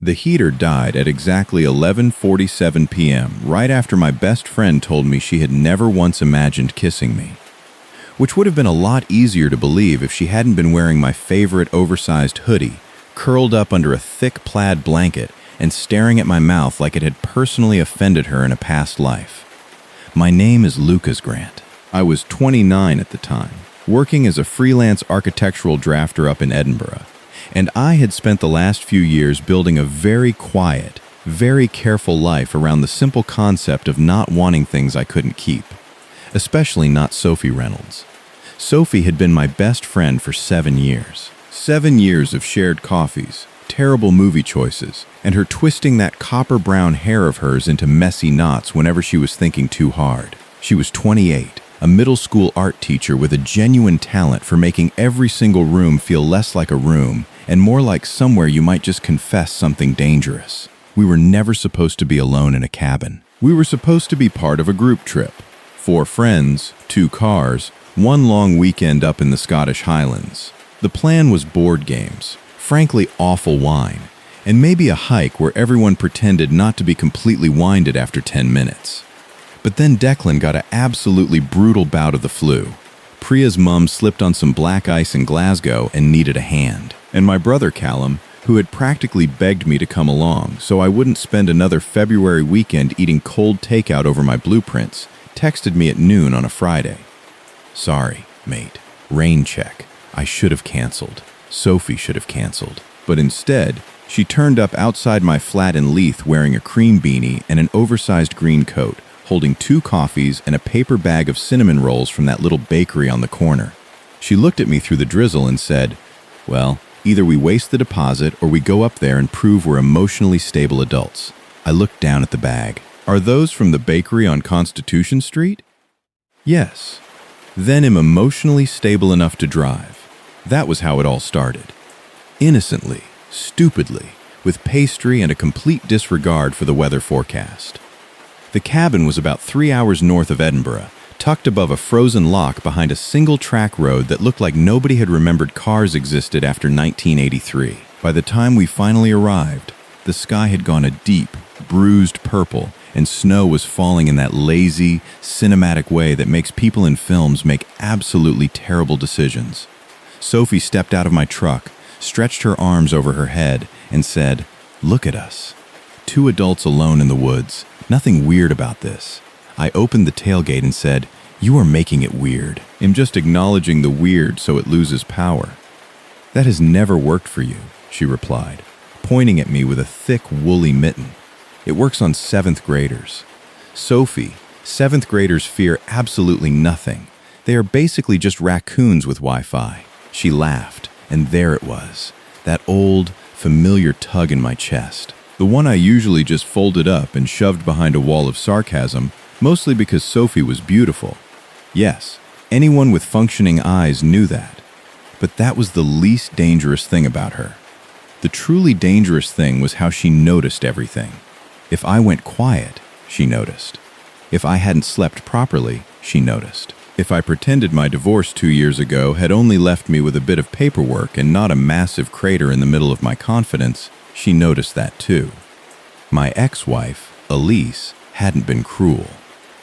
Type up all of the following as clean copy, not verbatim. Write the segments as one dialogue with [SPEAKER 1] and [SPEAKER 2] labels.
[SPEAKER 1] The heater died at exactly 11:47 p.m., right after my best friend told me she had never once imagined kissing me. Which would have been a lot easier to believe if she hadn't been wearing my favorite oversized hoodie, curled up under a thick plaid blanket and staring at my mouth like it had personally offended her in a past life. My name is Lucas Grant. I was 29 at the time, working as a freelance architectural drafter up in Edinburgh, and I had spent the last few years building a very quiet, very careful life around the simple concept of not wanting things I couldn't keep, especially not Sophie Reynolds. Sophie had been my best friend for 7 years. 7 years of shared coffees, terrible movie choices, and her twisting that copper-brown hair of hers into messy knots whenever she was thinking too hard. She was 28, a middle school art teacher with a genuine talent for making every single room feel less like a room and more like somewhere you might just confess something dangerous. We were never supposed to be alone in a cabin. We were supposed to be part of a group trip. 4 friends, 2 cars, 1 long weekend up in the Scottish Highlands. The plan was board games, frankly awful wine, and maybe a hike where everyone pretended not to be completely winded after 10 minutes. But then Declan got an absolutely brutal bout of the flu. Priya's mum slipped on some black ice in Glasgow and needed a hand. And my brother Callum, who had practically begged me to come along so I wouldn't spend another February weekend eating cold takeout over my blueprints, texted me at noon on a Friday. Sorry, mate. Rain check. I should have canceled. Sophie should have canceled. But instead, she turned up outside my flat in Leith wearing a cream beanie and an oversized green coat, holding 2 coffees and a paper bag of cinnamon rolls from that little bakery on the corner. She looked at me through the drizzle and said, "Well, either we waste the deposit or we go up there and prove we're emotionally stable adults." I looked down at the bag. "Are those from the bakery on Constitution Street?" "Yes." "Then am emotionally stable enough to drive." That was how it all started. Innocently, stupidly, with pastry and a complete disregard for the weather forecast. The cabin was about 3 hours north of Edinburgh, tucked above a frozen loch behind a single-track road that looked like nobody had remembered cars existed after 1983. By the time we finally arrived, the sky had gone a deep, bruised purple, and snow was falling in that lazy, cinematic way that makes people in films make absolutely terrible decisions. Sophie stepped out of my truck, stretched her arms over her head, and said, "Look at us. 2 adults alone in the woods. Nothing weird about this." I opened the tailgate and said, "You are making it weird. I'm just acknowledging the weird so it loses power." "That has never worked for you," she replied, pointing at me with a thick, woolly mitten. "It works on 7th graders. Sophie, 7th graders fear absolutely nothing. They are basically just raccoons with Wi-Fi." She laughed, and there it was, that old, familiar tug in my chest. The one I usually just folded up and shoved behind a wall of sarcasm, mostly because Sophie was beautiful. Yes, anyone with functioning eyes knew that. But that was the least dangerous thing about her. The truly dangerous thing was how she noticed everything. If I went quiet, she noticed. If I hadn't slept properly, she noticed. If I pretended my divorce 2 years ago had only left me with a bit of paperwork and not a massive crater in the middle of my confidence, she noticed that too. My ex-wife, Elise, hadn't been cruel.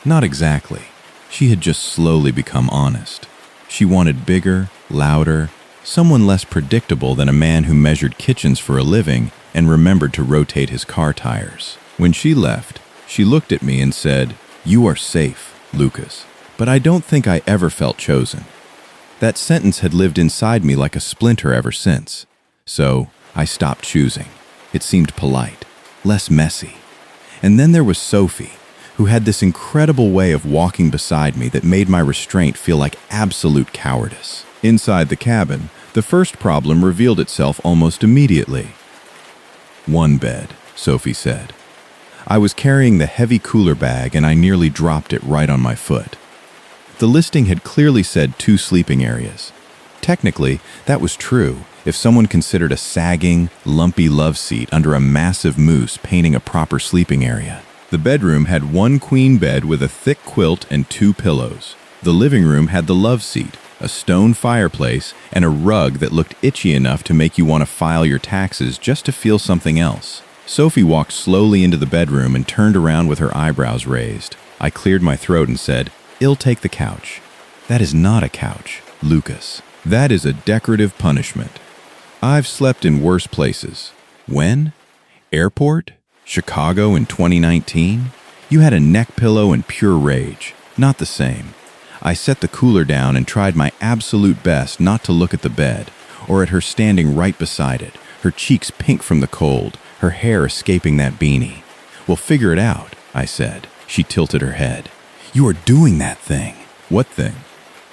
[SPEAKER 1] Not exactly. She had just slowly become honest. She wanted bigger, louder, someone less predictable than a man who measured kitchens for a living and remembered to rotate his car tires. When she left, she looked at me and said, "You are safe, Lucas." But I don't think I ever felt chosen. That sentence had lived inside me like a splinter ever since. So I stopped choosing. It seemed polite, less messy. And then there was Sophie, who had this incredible way of walking beside me that made my restraint feel like absolute cowardice. Inside the cabin, the first problem revealed itself almost immediately. "1 bed," Sophie said. I was carrying the heavy cooler bag and I nearly dropped it right on my foot. The listing had clearly said 2 sleeping areas. Technically, that was true if someone considered a sagging, lumpy love seat under a massive moose painting a proper sleeping area. The bedroom had 1 queen bed with a thick quilt and 2 pillows. The living room had the love seat, a stone fireplace, and a rug that looked itchy enough to make you want to file your taxes just to feel something else. Sophie walked slowly into the bedroom and turned around with her eyebrows raised. I cleared my throat and said, "I'll take the couch." "That is not a couch, Lucas. That is a decorative punishment. I've slept in worse places." "When? Airport? Chicago in 2019? You had a neck pillow and pure rage. Not the same." I set the cooler down and tried my absolute best not to look at the bed, or at her standing right beside it, her cheeks pink from the cold, her hair escaping that beanie. "We'll figure it out," I said. She tilted her head. "You are doing that thing." "What thing?"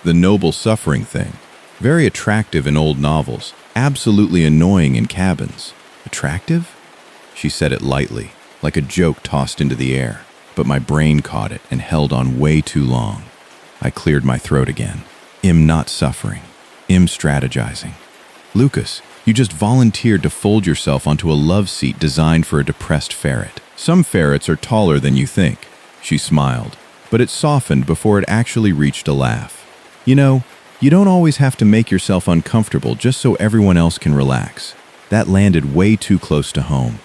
[SPEAKER 1] "The noble suffering thing. Very attractive in old novels, absolutely annoying in cabins." "Attractive?" She said it lightly, like a joke tossed into the air, but my brain caught it and held on way too long. I cleared my throat again. "I'm not suffering. I'm strategizing." "Lucas, you just volunteered to fold yourself onto a love seat designed for a depressed ferret. Some ferrets are taller than you think." She smiled, but it softened before it actually reached a laugh. "You know, you don't always have to make yourself uncomfortable just so everyone else can relax." That landed way too close to home.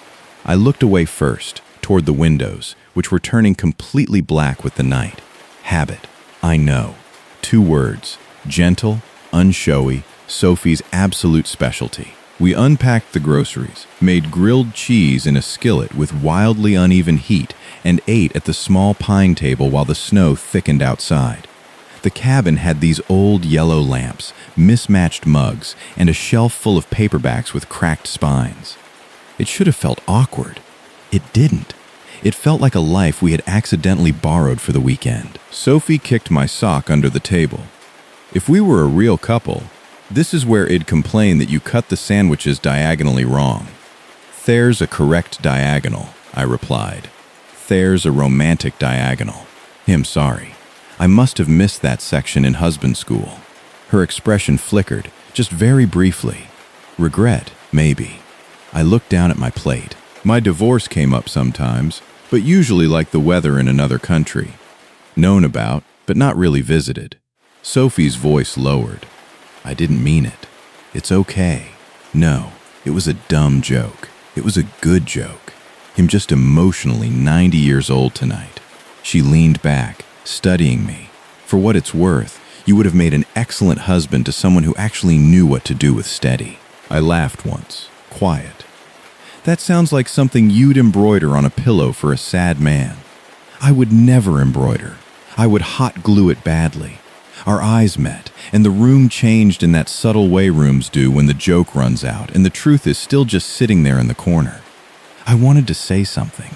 [SPEAKER 1] I looked away first, toward the windows, which were turning completely black with the night. Habit. I know. 2 words. Gentle, unshowy, Sophie's absolute specialty. We unpacked the groceries, made grilled cheese in a skillet with wildly uneven heat, and ate at the small pine table while the snow thickened outside. The cabin had these old yellow lamps, mismatched mugs, and a shelf full of paperbacks with cracked spines. It should have felt awkward. It didn't. It felt like a life we had accidentally borrowed for the weekend. Sophie kicked my sock under the table. "If we were a real couple, this is where it'd complain that you cut the sandwiches diagonally wrong." "There's a correct diagonal," I replied. "There's a romantic diagonal." "I'm sorry. I must have missed that section in husband school." Her expression flickered, just very briefly. "Regret, maybe." I looked down at my plate. My divorce came up sometimes, but usually like the weather in another country. Known about, but not really visited. Sophie's voice lowered. "I didn't mean it. It's okay. No, it was a dumb joke. It was a good joke. I'm just emotionally 90 years old tonight." She leaned back, studying me. "For what it's worth, you would have made an excellent husband to someone who actually knew what to do with steady." I laughed once, quiet. "That sounds like something you'd embroider on a pillow for a sad man." "I would never embroider. I would hot glue it badly." Our eyes met, and the room changed in that subtle way rooms do when the joke runs out and the truth is still just sitting there in the corner. I wanted to say something.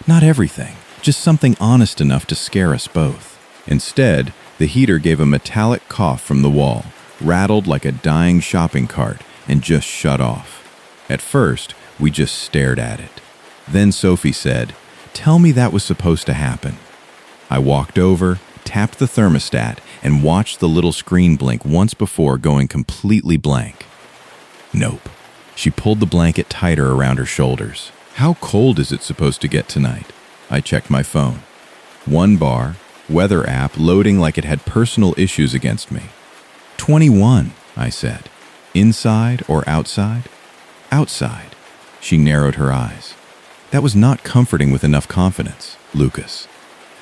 [SPEAKER 1] Not everything, just something honest enough to scare us both. Instead, the heater gave a metallic cough from the wall, rattled like a dying shopping cart, and just shut off. At first, we just stared at it. Then Sophie said, "Tell me that was supposed to happen." I walked over, tapped the thermostat, and watched the little screen blink once before going completely blank. Nope. She pulled the blanket tighter around her shoulders. "How cold is it supposed to get tonight?" I checked my phone. 1 bar, weather app loading like it had personal issues against me. 21, I said. "Inside or outside?" "Outside." She narrowed her eyes. That was not comforting with enough confidence, Lucas.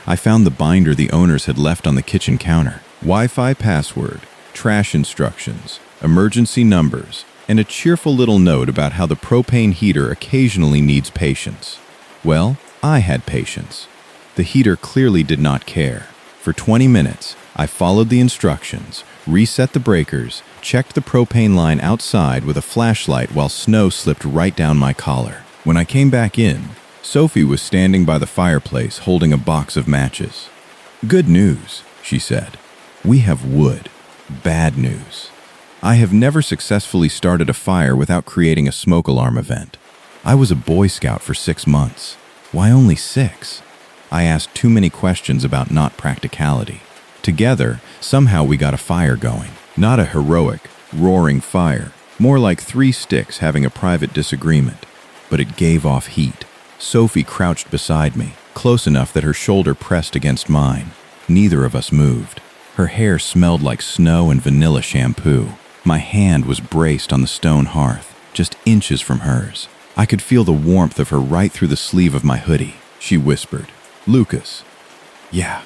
[SPEAKER 1] I found the binder the owners had left on the kitchen counter. Wi-Fi password, trash instructions, emergency numbers, and a cheerful little note about how the propane heater occasionally needs patience. Well, I had patience. The heater clearly did not care. For 20 minutes, I followed the instructions, reset the breakers, checked the propane line outside with a flashlight while snow slipped right down my collar. When I came back in, Sophie was standing by the fireplace holding a box of matches. "Good news," she said. "We have wood. Bad news. I have never successfully started a fire without creating a smoke alarm event. I was a Boy Scout for 6 months. Why only 6? I asked too many questions about not practicality. Together, somehow we got a fire going. Not a heroic, roaring fire, more like 3 sticks having a private disagreement. But it gave off heat. Sophie crouched beside me, close enough that her shoulder pressed against mine. Neither of us moved. Her hair smelled like snow and vanilla shampoo. My hand was braced on the stone hearth, just inches from hers. I could feel the warmth of her right through the sleeve of my hoodie. She whispered, "Lucas." "Yeah.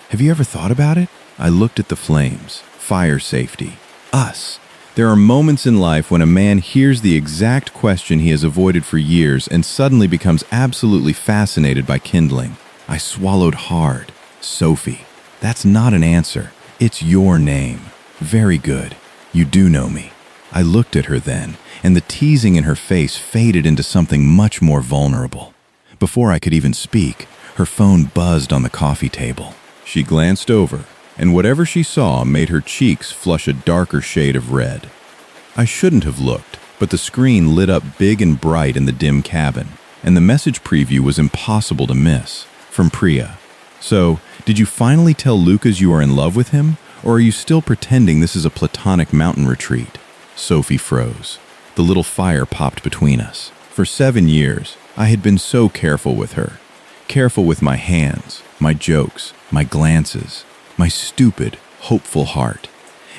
[SPEAKER 1] Have you ever thought about it?" I looked at the flames. Fire safety. Us. There are moments in life when a man hears the exact question he has avoided for years and suddenly becomes absolutely fascinated by kindling. I swallowed hard. "Sophie. That's not an answer. It's your name." "Very good. You do know me." I looked at her then, and the teasing in her face faded into something much more vulnerable. Before I could even speak, her phone buzzed on the coffee table. She glanced over, and whatever she saw made her cheeks flush a darker shade of red. I shouldn't have looked, but the screen lit up big and bright in the dim cabin, and the message preview was impossible to miss. From Priya. "So, did you finally tell Lucas you are in love with him, or are you still pretending this is a platonic mountain retreat?" Sophie froze. The little fire popped between us. For 7 years, I had been so careful with her. Careful with my hands, my jokes, my glances, my stupid, hopeful heart.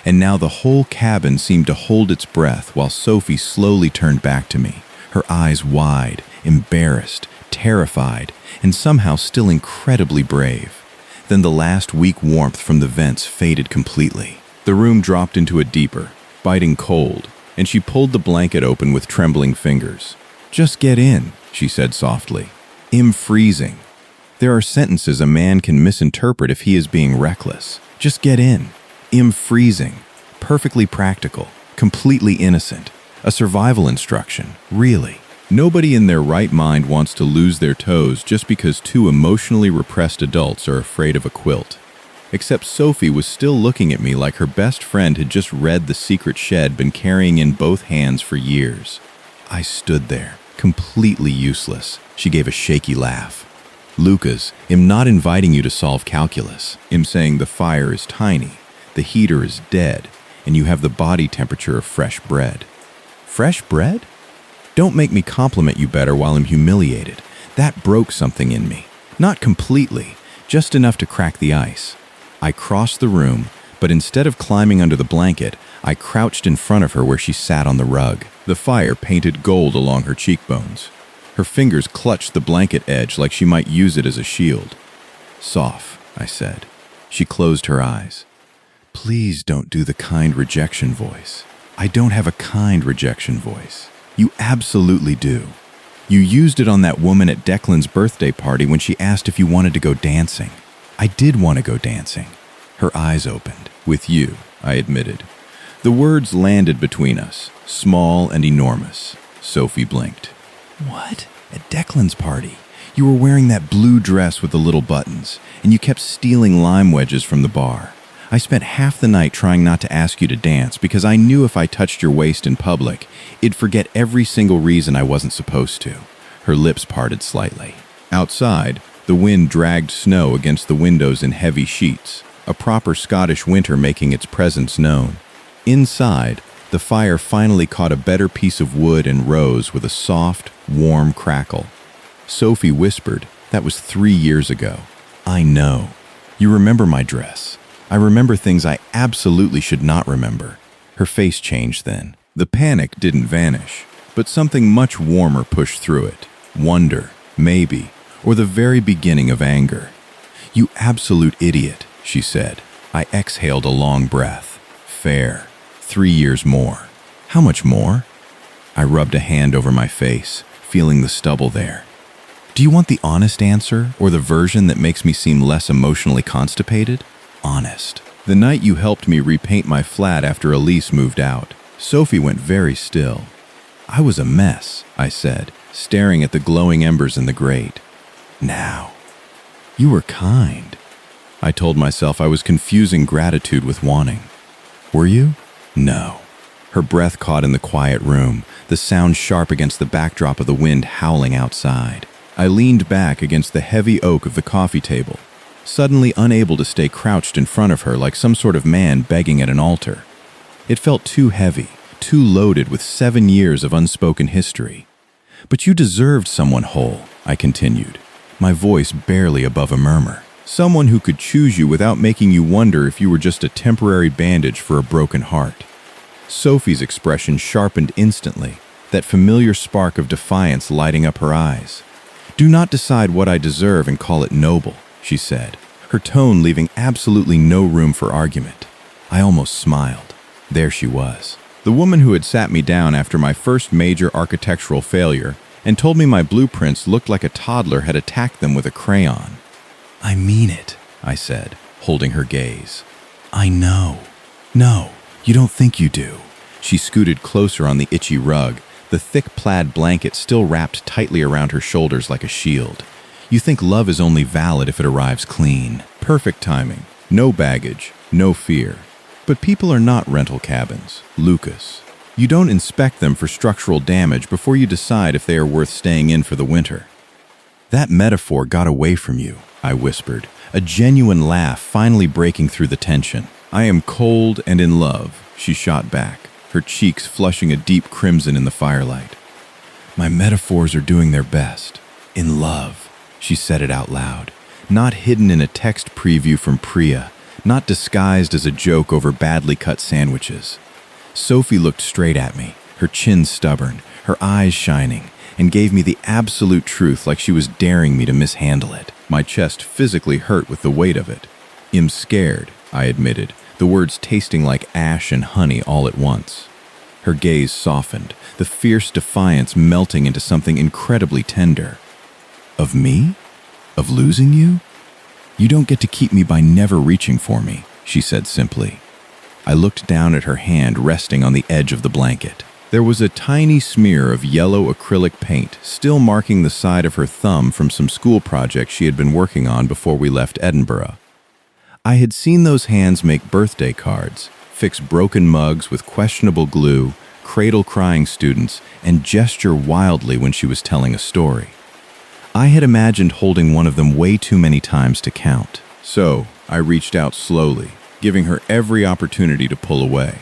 [SPEAKER 1] And now the whole cabin seemed to hold its breath while Sophie slowly turned back to me, her eyes wide, embarrassed, terrified, and somehow still incredibly brave. Then the last weak warmth from the vents faded completely. The room dropped into a deeper, biting cold, and she pulled the blanket open with trembling fingers. "Just get in," she said softly. "I'm freezing." There are sentences a man can misinterpret if he is being reckless. Just get in. "I'm freezing." Perfectly practical, completely innocent. A survival instruction, really. Nobody in their right mind wants to lose their toes just because two emotionally repressed adults are afraid of a quilt. Except Sophie was still looking at me like her best friend had just read the secret she'd been carrying in both hands for years. I stood there, completely useless. She gave a shaky laugh. "Lucas, I'm not inviting you to solve calculus. I'm saying the fire is tiny, the heater is dead, and you have the body temperature of fresh bread." "Fresh bread?" Don't make me compliment you better while I'm humiliated. That broke something in me. Not completely, just enough to crack the ice. I crossed the room, but instead of climbing under the blanket, I crouched in front of her where she sat on the rug. The fire painted gold along her cheekbones. Her fingers clutched the blanket edge like she might use it as a shield. "Soph," I said. She closed her eyes. "Please don't do the kind rejection voice." "I don't have a kind rejection voice. You absolutely do. You used it on that woman at Declan's birthday party when she asked if you wanted to go dancing. I did want to go dancing." Her eyes opened. "With you," I admitted. The words landed between us, small and enormous. Sophie blinked. "What? At Declan's party? You were wearing that blue dress with the little buttons, and you kept stealing lime wedges from the bar. I spent half the night trying not to ask you to dance because I knew if I touched your waist in public, it'd forget every single reason I wasn't supposed to." Her lips parted slightly. Outside, the wind dragged snow against the windows in heavy sheets, a proper Scottish winter making its presence known. Inside, the fire finally caught a better piece of wood and rose with a soft, warm crackle. Sophie whispered, "That was 3 years ago." "I know. You remember my dress. I remember things I absolutely should not remember." Her face changed then. The panic didn't vanish, but something much warmer pushed through it. Wonder, maybe, or the very beginning of anger. "You absolute idiot," she said. I exhaled a long breath. "Fair. 3 years more." "How much more?" I rubbed a hand over my face, feeling the stubble there. "Do you want the honest answer, or the version that makes me seem less emotionally constipated?" "Honest." "The night you helped me repaint my flat after Elise moved out." Sophie went very still. "I was a mess," I said, staring at the glowing embers in the grate. "Now." "You were kind." I told myself I was confusing gratitude with wanting. "Were you?" "No." Her breath caught in the quiet room, the sound sharp against the backdrop of the wind howling outside. I leaned back against the heavy oak of the coffee table, suddenly unable to stay crouched in front of her like some sort of man begging at an altar. It felt too heavy, too loaded with 7 years of unspoken history. "But you deserved someone whole," I continued, my voice barely above a murmur. "Someone who could choose you without making you wonder if you were just a temporary bandage for a broken heart." Sophie's expression sharpened instantly. that familiar spark of defiance lighting up her eyes. "Do not decide what I deserve and call it noble," she said, her tone leaving absolutely no room for argument. I almost smiled. There she was, the woman who had sat me down after my first major architectural failure and told me my blueprints looked like a toddler had attacked them with a crayon. "I mean it," I said, holding her gaze. "I know." "No, you don't think you do." She scooted closer on the itchy rug, the thick plaid blanket still wrapped tightly around her shoulders like a shield. "You think love is only valid if it arrives clean. Perfect timing. No baggage, no fear. But people are not rental cabins, Lucas. You don't inspect them for structural damage before you decide if they are worth staying in for the winter." "That metaphor got away from you," I whispered, a genuine laugh finally breaking through the tension. "I am cold and in love," she shot back, her cheeks flushing a deep crimson in the firelight. "My metaphors are doing their best. In love," she said it out loud, not hidden in a text preview from Priya, not disguised as a joke over badly cut sandwiches. Sophie looked straight at me, her chin stubborn, her eyes shining, and gave me the absolute truth like she was daring me to mishandle it. My chest physically hurt with the weight of it. "I'm scared," I admitted, the words tasting like ash and honey all at once. Her gaze softened, the fierce defiance melting into something incredibly tender. "Of me? Of losing you? You don't get to keep me by never reaching for me," she said simply. I looked down at her hand resting on the edge of the blanket. There was a tiny smear of yellow acrylic paint still marking the side of her thumb from some school project she had been working on before we left Edinburgh. I had seen those hands make birthday cards, fix broken mugs with questionable glue, cradle crying students, and gesture wildly when she was telling a story. I had imagined holding one of them way too many times to count. So I reached out slowly, giving her every opportunity to pull away.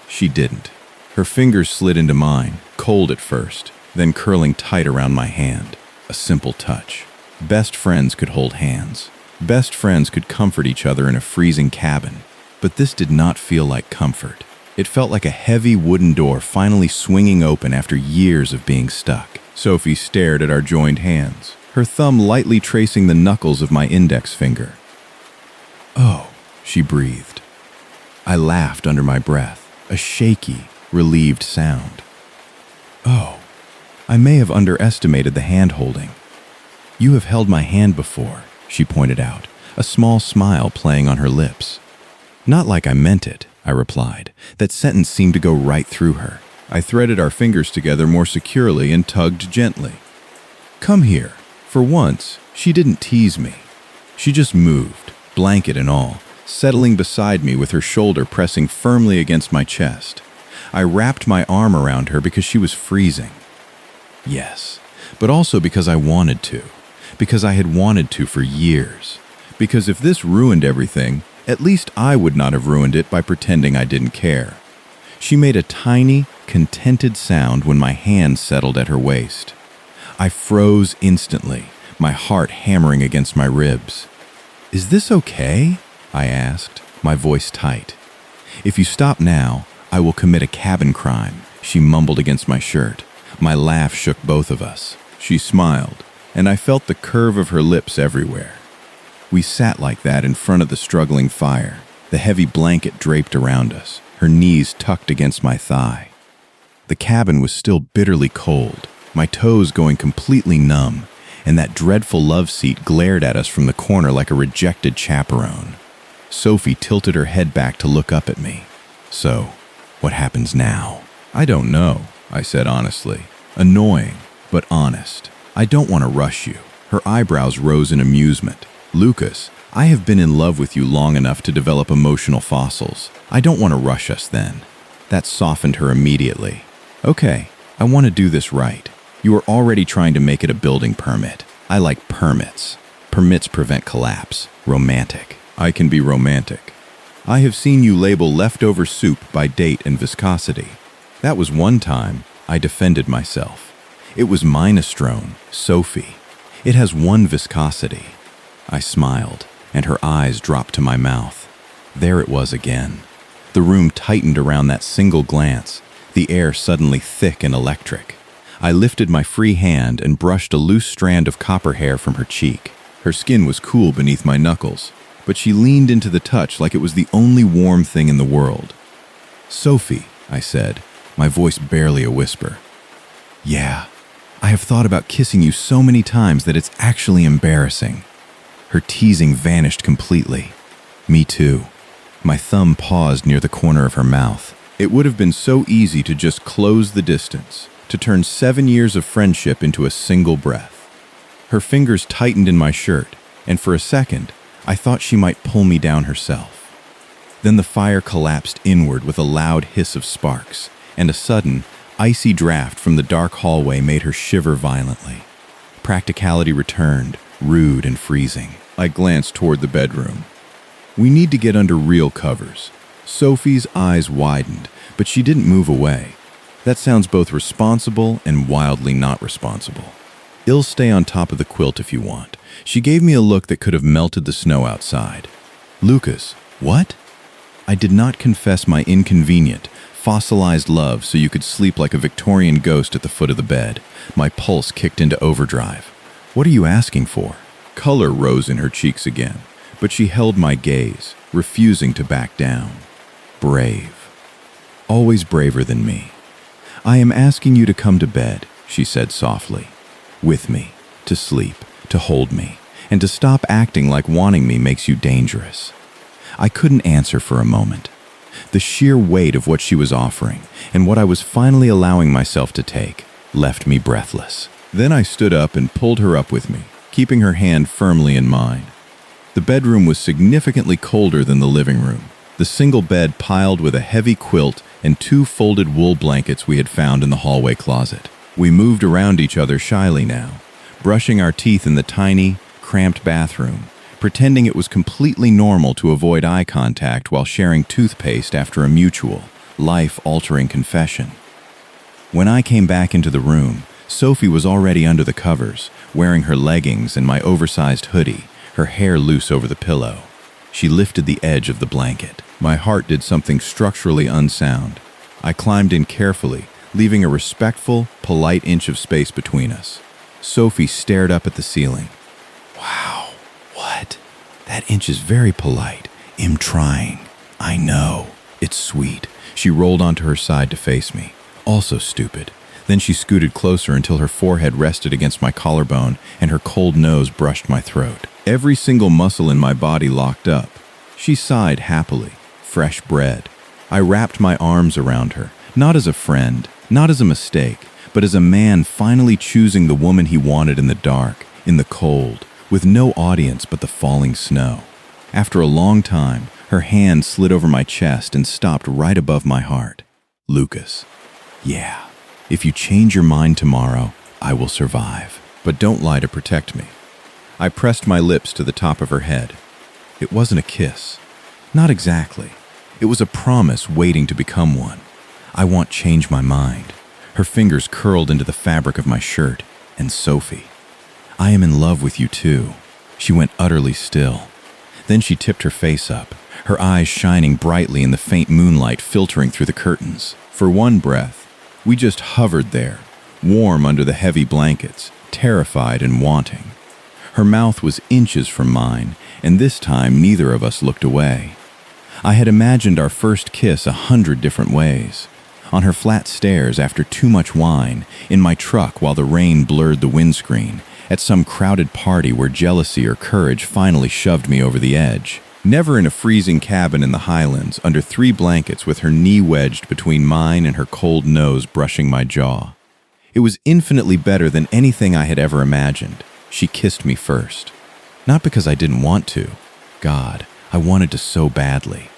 [SPEAKER 1] She didn't. Her fingers slid into mine, cold at first, then curling tight around my hand. A simple touch. Best friends could hold hands. Best friends could comfort each other in a freezing cabin. But this did not feel like comfort. It felt like a heavy wooden door finally swinging open after years of being stuck. Sophie stared at our joined hands, her thumb lightly tracing the knuckles of my index finger. "Oh," she breathed. I laughed under my breath, a shaky, relieved sound. "Oh, I may have underestimated the hand-holding. You have held my hand before," she pointed out, a small smile playing on her lips. "Not like I meant it," I replied. That sentence seemed to go right through her. I threaded our fingers together more securely and tugged gently. "Come here." For once, she didn't tease me. She just moved, blanket and all, settling beside me with her shoulder pressing firmly against my chest. I wrapped my arm around her because she was freezing. Yes, but also because I wanted to. Because I had wanted to for years. Because if this ruined everything, at least I would not have ruined it by pretending I didn't care. She made a tiny, contented sound when my hand settled at her waist. I froze instantly, my heart hammering against my ribs. "Is this okay?" I asked, my voice tight. "If you stop now, I will commit a cabin crime," she mumbled against my shirt. My laugh shook both of us. She smiled, and I felt the curve of her lips everywhere. We sat like that in front of the struggling fire, the heavy blanket draped around us, her knees tucked against my thigh. The cabin was still bitterly cold, my toes going completely numb, and that dreadful love seat glared at us from the corner like a rejected chaperone. Sophie tilted her head back to look up at me. "So, what happens now?" "I don't know," I said honestly. Annoying, but honest. "I don't want to rush you." Her eyebrows rose in amusement. "Lucas, I have been in love with you long enough to develop emotional fossils. I don't want to rush us then." That softened her immediately. "Okay, I want to do this right. You are already trying to make it a building permit. I like permits. Permits prevent collapse. Romantic. I can be romantic. I have seen you label leftover soup by date and viscosity. That was one time I defended myself. It was minestrone, Sophie. It has one viscosity." I smiled, and her eyes dropped to my mouth. There it was again. The room tightened around that single glance, the air suddenly thick and electric. I lifted my free hand and brushed a loose strand of copper hair from her cheek. Her skin was cool beneath my knuckles, but she leaned into the touch like it was the only warm thing in the world. "Sophie," I said, my voice barely a whisper. "Yeah, I have thought about kissing you so many times that it's actually embarrassing." Her teasing vanished completely. Me too. My thumb paused near the corner of her mouth. It would have been so easy to just close the distance, to turn 7 years of friendship into a single breath. Her fingers tightened in my shirt, and for a second, I thought she might pull me down herself. Then the fire collapsed inward with a loud hiss of sparks, and a sudden, icy draft from the dark hallway made her shiver violently. Practicality returned, rude and freezing. I glanced toward the bedroom. "We need to get under real covers." Sophie's eyes widened, but she didn't move away. That sounds both responsible and wildly not responsible. "I'll stay on top of the quilt if you want." She gave me a look that could have melted the snow outside. "Lucas, what?" I did not confess my inconvenient, fossilized love so you could sleep like a Victorian ghost at the foot of the bed. My pulse kicked into overdrive. "What are you asking for?" Color rose in her cheeks again, but she held my gaze, refusing to back down. Brave. Always braver than me. "I am asking you to come to bed," she said softly. "With me, to sleep, to hold me, and to stop acting like wanting me makes you dangerous." I couldn't answer for a moment. The sheer weight of what she was offering, and what I was finally allowing myself to take, left me breathless. Then I stood up and pulled her up with me, keeping her hand firmly in mine. The bedroom was significantly colder than the living room. The single bed piled with a heavy quilt and 2 folded wool blankets we had found in the hallway closet. We moved around each other shyly now, brushing our teeth in the tiny, cramped bathroom, pretending it was completely normal to avoid eye contact while sharing toothpaste after a mutual, life-altering confession. When I came back into the room, Sophie was already under the covers, wearing her leggings and my oversized hoodie, her hair loose over the pillow. She lifted the edge of the blanket. My heart did something structurally unsound. I climbed in carefully, leaving a respectful, polite inch of space between us. Sophie stared up at the ceiling. "Wow, what? That inch is very polite. I'm trying. I know. It's sweet." She rolled onto her side to face me. Also stupid. Then she scooted closer until her forehead rested against my collarbone and her cold nose brushed my throat. Every single muscle in my body locked up. She sighed happily. Fresh bread. I wrapped my arms around her, not as a friend, not as a mistake, but as a man finally choosing the woman he wanted in the dark, in the cold, with no audience but the falling snow. After a long time, her hand slid over my chest and stopped right above my heart. "Lucas, yeah, if you change your mind tomorrow, I will survive. But don't lie to protect me." I pressed my lips to the top of her head. It wasn't a kiss. Not exactly. It was a promise waiting to become one. "I won't change my mind." Her fingers curled into the fabric of my shirt. "And Sophie, I am in love with you too." She went utterly still. Then she tipped her face up, her eyes shining brightly in the faint moonlight filtering through the curtains. For one breath, we just hovered there, warm under the heavy blankets, terrified and wanting. Her mouth was inches from mine, and this time neither of us looked away. I had imagined our first kiss 100 different ways. On her flat stairs after too much wine, in my truck while the rain blurred the windscreen, at some crowded party where jealousy or courage finally shoved me over the edge. Never in a freezing cabin in the Highlands under 3 blankets with her knee wedged between mine and her cold nose brushing my jaw. It was infinitely better than anything I had ever imagined. She kissed me first. Not because I didn't want to. God, I wanted to so badly.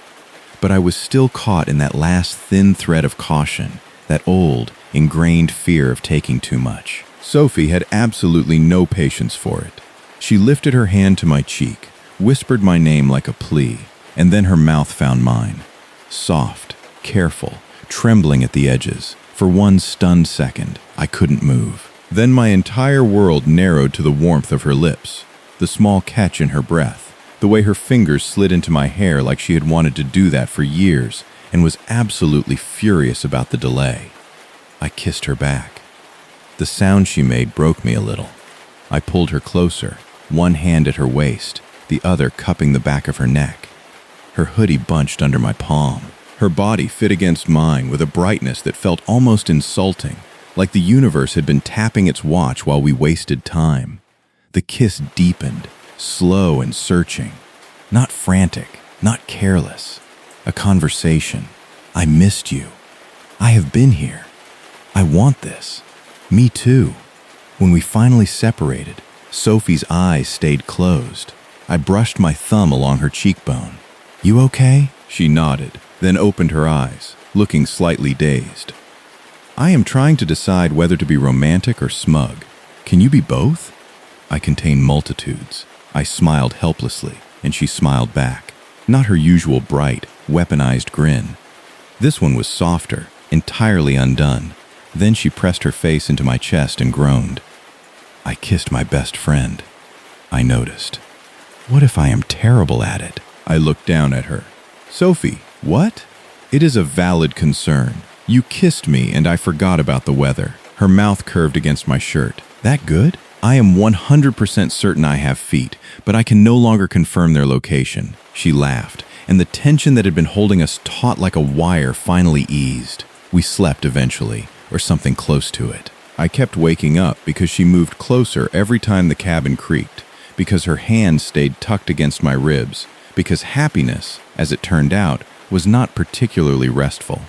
[SPEAKER 1] But I was still caught in that last thin thread of caution, that old, ingrained fear of taking too much. Sophie had absolutely no patience for it. She lifted her hand to my cheek, whispered my name like a plea, and then her mouth found mine. Soft, careful, trembling at the edges. For one stunned second, I couldn't move. Then my entire world narrowed to the warmth of her lips, the small catch in her breath, the way her fingers slid into my hair like she had wanted to do that for years and was absolutely furious about the delay. I kissed her back. The sound she made broke me a little. I pulled her closer, one hand at her waist, the other cupping the back of her neck. Her hoodie bunched under my palm. Her body fit against mine with a brightness that felt almost insulting, like the universe had been tapping its watch while we wasted time. The kiss deepened, slow and searching. Not frantic, not careless. A conversation. I missed you. I have been here. I want this. Me too. When we finally separated, Sophie's eyes stayed closed. I brushed my thumb along her cheekbone. "You okay?" She nodded, then opened her eyes, looking slightly dazed. "I am trying to decide whether to be romantic or smug. Can you be both?" I contain multitudes. I smiled helplessly, and she smiled back. Not her usual bright, weaponized grin. This one was softer, entirely undone. Then she pressed her face into my chest and groaned. I kissed my best friend. I noticed. What if I am terrible at it? I looked down at her. "Sophie, what?" "It is a valid concern. You kissed me and I forgot about the weather." Her mouth curved against my shirt. "That good?" "I am 100% certain I have feet, but I can no longer confirm their location." She laughed, and the tension that had been holding us taut like a wire finally eased. We slept eventually, or something close to it. I kept waking up because she moved closer every time the cabin creaked, because her hand stayed tucked against my ribs, because happiness, as it turned out, was not particularly restful.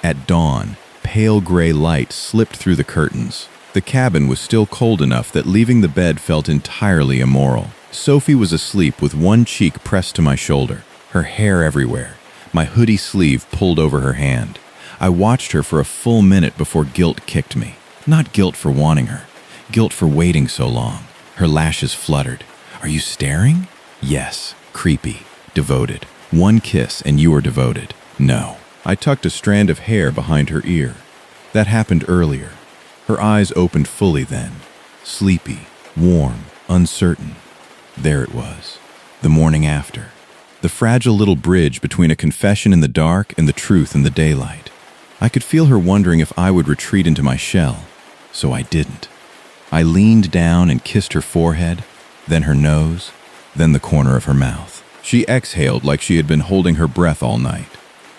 [SPEAKER 1] At dawn, pale gray light slipped through the curtains. The cabin was still cold enough that leaving the bed felt entirely immoral. Sophie was asleep with one cheek pressed to my shoulder, her hair everywhere, my hoodie sleeve pulled over her hand. I watched her for a full minute before guilt kicked me. Not guilt for wanting her, guilt for waiting so long. Her lashes fluttered. "Are you staring?" "Yes." Creepy. Devoted. One kiss and you are devoted. No. I tucked a strand of hair behind her ear. That happened earlier. Her eyes opened fully then. Sleepy, warm, uncertain. There it was. The morning after. The fragile little bridge between a confession in the dark and the truth in the daylight. I could feel her wondering if I would retreat into my shell, so I didn't. I leaned down and kissed her forehead, then her nose, then the corner of her mouth. She exhaled like she had been holding her breath all night.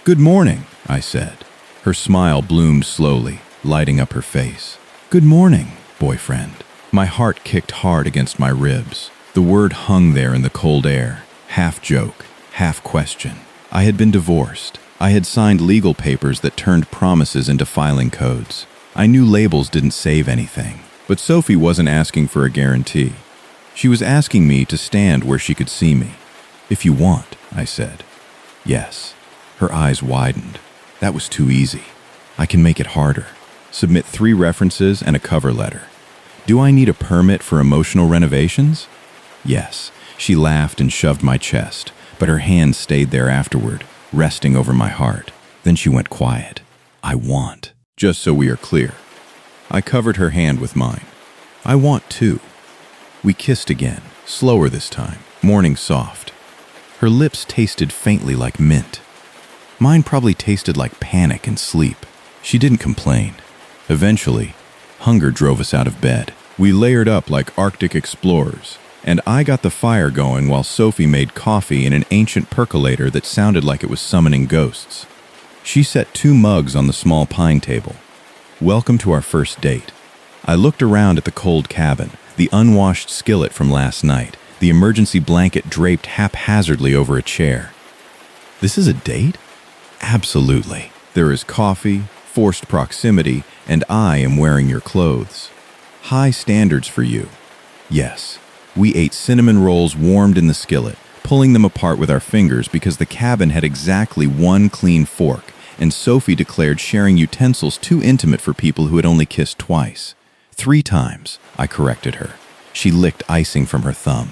[SPEAKER 1] "Good morning," I said. Her smile bloomed slowly, lighting up her face. "Good morning, boyfriend." My heart kicked hard against my ribs. The word hung there in the cold air, half joke, half question. I had been divorced. I had signed legal papers that turned promises into filing codes. I knew labels didn't save anything, but Sophie wasn't asking for a guarantee. She was asking me to stand where she could see me. "If you want," I said. "Yes." Her eyes widened. That was too easy. I can make it harder. Submit 3 references and a cover letter. Do I need a permit for emotional renovations? Yes. She laughed and shoved my chest, but her hand stayed there afterward, resting over my heart. Then she went quiet. "I want," just so we are clear. I covered her hand with mine. "I want too." We kissed again, slower this time, morning soft. Her lips tasted faintly like mint. Mine probably tasted like panic and sleep. She didn't complain. Eventually, hunger drove us out of bed. We layered up like Arctic explorers, and I got the fire going while Sophie made coffee in an ancient percolator that sounded like it was summoning ghosts. She set 2 mugs on the small pine table. Welcome to our first date. I looked around at the cold cabin, the unwashed skillet from last night, the emergency blanket draped haphazardly over a chair. This is a date? Absolutely. There is coffee, forced proximity, and I am wearing your clothes. High standards for you. Yes. We ate cinnamon rolls warmed in the skillet, pulling them apart with our fingers because the cabin had exactly 1 clean fork, and Sophie declared sharing utensils too intimate for people who had only kissed twice. 3 times, I corrected her. She licked icing from her thumb.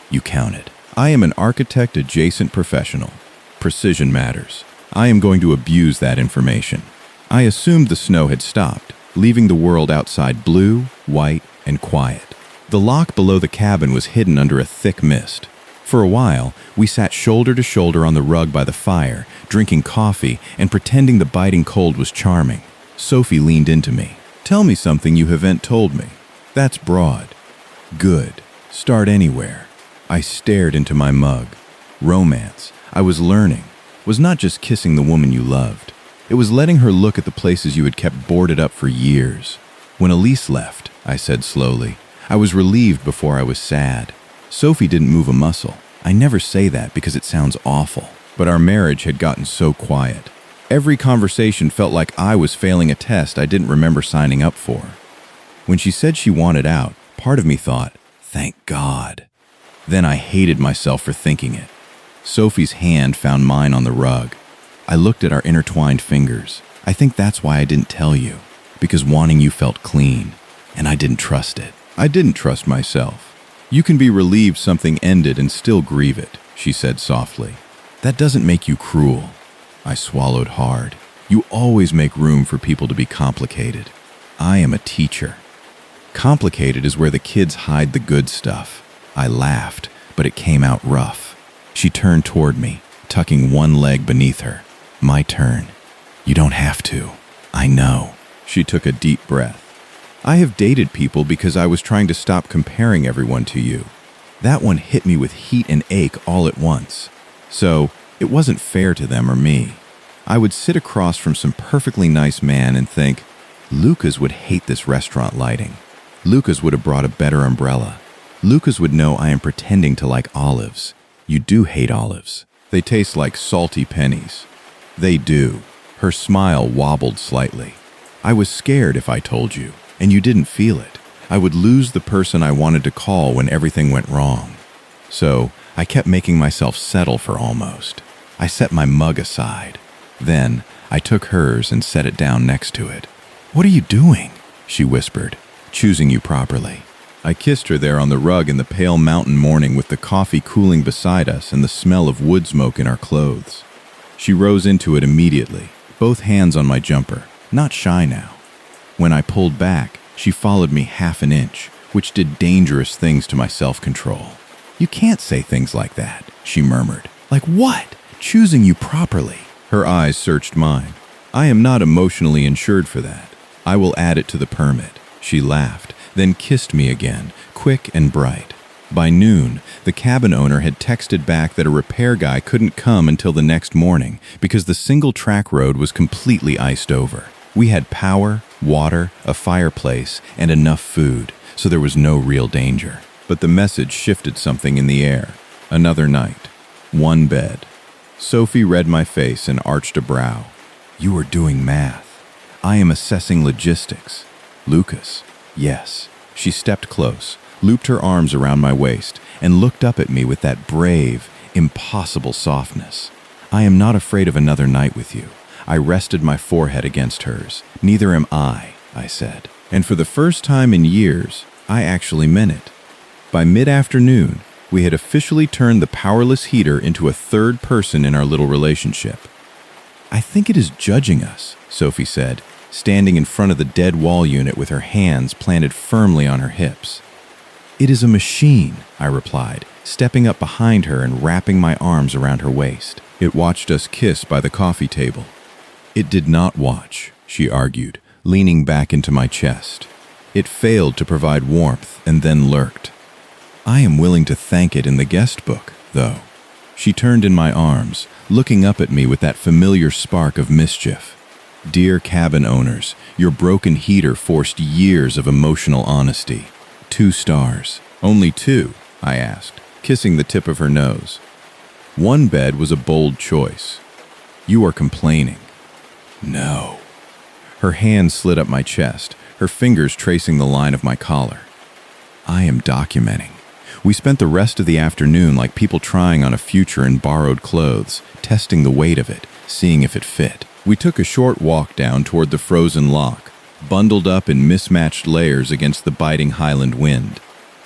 [SPEAKER 1] You counted. I am an architect-adjacent professional. Precision matters. I am going to abuse that information. I assumed the snow had stopped, leaving the world outside blue, white, and quiet. The lock below the cabin was hidden under a thick mist. For a while, we sat shoulder to shoulder on the rug by the fire, drinking coffee and pretending the biting cold was charming. Sophie leaned into me. Tell me something you haven't told me. That's broad. Good. Start anywhere. I stared into my mug. Romance, I was learning, was not just kissing the woman you loved. It was letting her look at the places you had kept boarded up for years. When Elise left, I said slowly, I was relieved before I was sad. Sophie didn't move a muscle. I never say that because it sounds awful, but our marriage had gotten so quiet. Every conversation felt like I was failing a test I didn't remember signing up for. When she said she wanted out, part of me thought, thank God. Then I hated myself for thinking it. Sophie's hand found mine on the rug. I looked at our intertwined fingers. I think that's why I didn't tell you, because wanting you felt clean, and I didn't trust it. I didn't trust myself. You can be relieved something ended and still grieve it, she said softly. That doesn't make you cruel. I swallowed hard. You always make room for people to be complicated. I am a teacher. Complicated is where the kids hide the good stuff. I laughed, but it came out rough. She turned toward me, tucking one leg beneath her. My turn. You don't have to. I know. She took a deep breath. I have dated people because I was trying to stop comparing everyone to you. That one hit me with heat and ache all at once. So, it wasn't fair to them or me. I would sit across from some perfectly nice man and think, Lucas would hate this restaurant lighting. Lucas would have brought a better umbrella. Lucas would know I am pretending to like olives. You do hate olives. They taste like salty pennies. They do. Her smile wobbled slightly. I was scared if I told you, and you didn't feel it. I would lose the person I wanted to call when everything went wrong. So, I kept making myself settle for almost. I set my mug aside. Then, I took hers and set it down next to it. What are you doing? She whispered, choosing you properly. I kissed her there on the rug in the pale mountain morning with the coffee cooling beside us and the smell of wood smoke in our clothes. She rose into it immediately, both hands on my jumper, not shy now. When I pulled back, she followed me half an inch, which did dangerous things to my self-control. You can't say things like that, she murmured. Like what? Choosing you properly. Her eyes searched mine. I am not emotionally insured for that. I will add it to the permit. She laughed, then kissed me again, quick and bright. By noon, the cabin owner had texted back that a repair guy couldn't come until the next morning because the single-track road was completely iced over. We had power, water, a fireplace, and enough food, so there was no real danger. But the message shifted something in the air. Another night. One bed. Sophie read my face and arched a brow. You are doing math. I am assessing logistics. Lucas. Yes. She stepped close, looped her arms around my waist, and looked up at me with that brave, impossible softness. I am not afraid of another night with you. I rested my forehead against hers. Neither am I said. And for the first time in years, I actually meant it. By mid-afternoon, we had officially turned the powerless heater into a third person in our little relationship. I think it is judging us, Sophie said, standing in front of the dead wall unit with her hands planted firmly on her hips. It is a machine, I replied, stepping up behind her and wrapping my arms around her waist. It watched us kiss by the coffee table. It did not watch, she argued, leaning back into my chest. It failed to provide warmth and then lurked. I am willing to thank it in the guest book, though. She turned in my arms, looking up at me with that familiar spark of mischief. Dear cabin owners, your broken heater forced years of emotional honesty. 2 stars. Only 2, I asked, kissing the tip of her nose. One bed was a bold choice. You are complaining. No. Her hand slid up my chest, her fingers tracing the line of my collar. I am documenting. We spent the rest of the afternoon like people trying on a future in borrowed clothes, testing the weight of it, seeing if it fit. We took a short walk down toward the frozen lock, bundled up in mismatched layers against the biting Highland wind.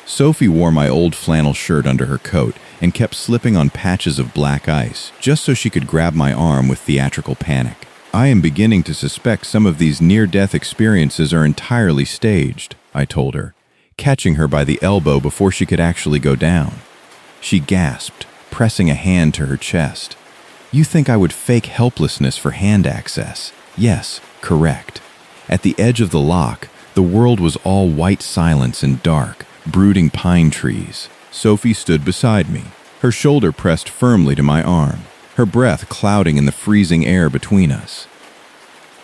[SPEAKER 1] Sophie wore my old flannel shirt under her coat and kept slipping on patches of black ice, just so she could grab my arm with theatrical panic. I am beginning to suspect some of these near-death experiences are entirely staged, I told her, catching her by the elbow before she could actually go down. She gasped, pressing a hand to her chest. You think I would fake helplessness for hand access? Yes, correct. At the edge of the loch, the world was all white silence and dark, brooding pine trees. Sophie stood beside me, her shoulder pressed firmly to my arm, her breath clouding in the freezing air between us.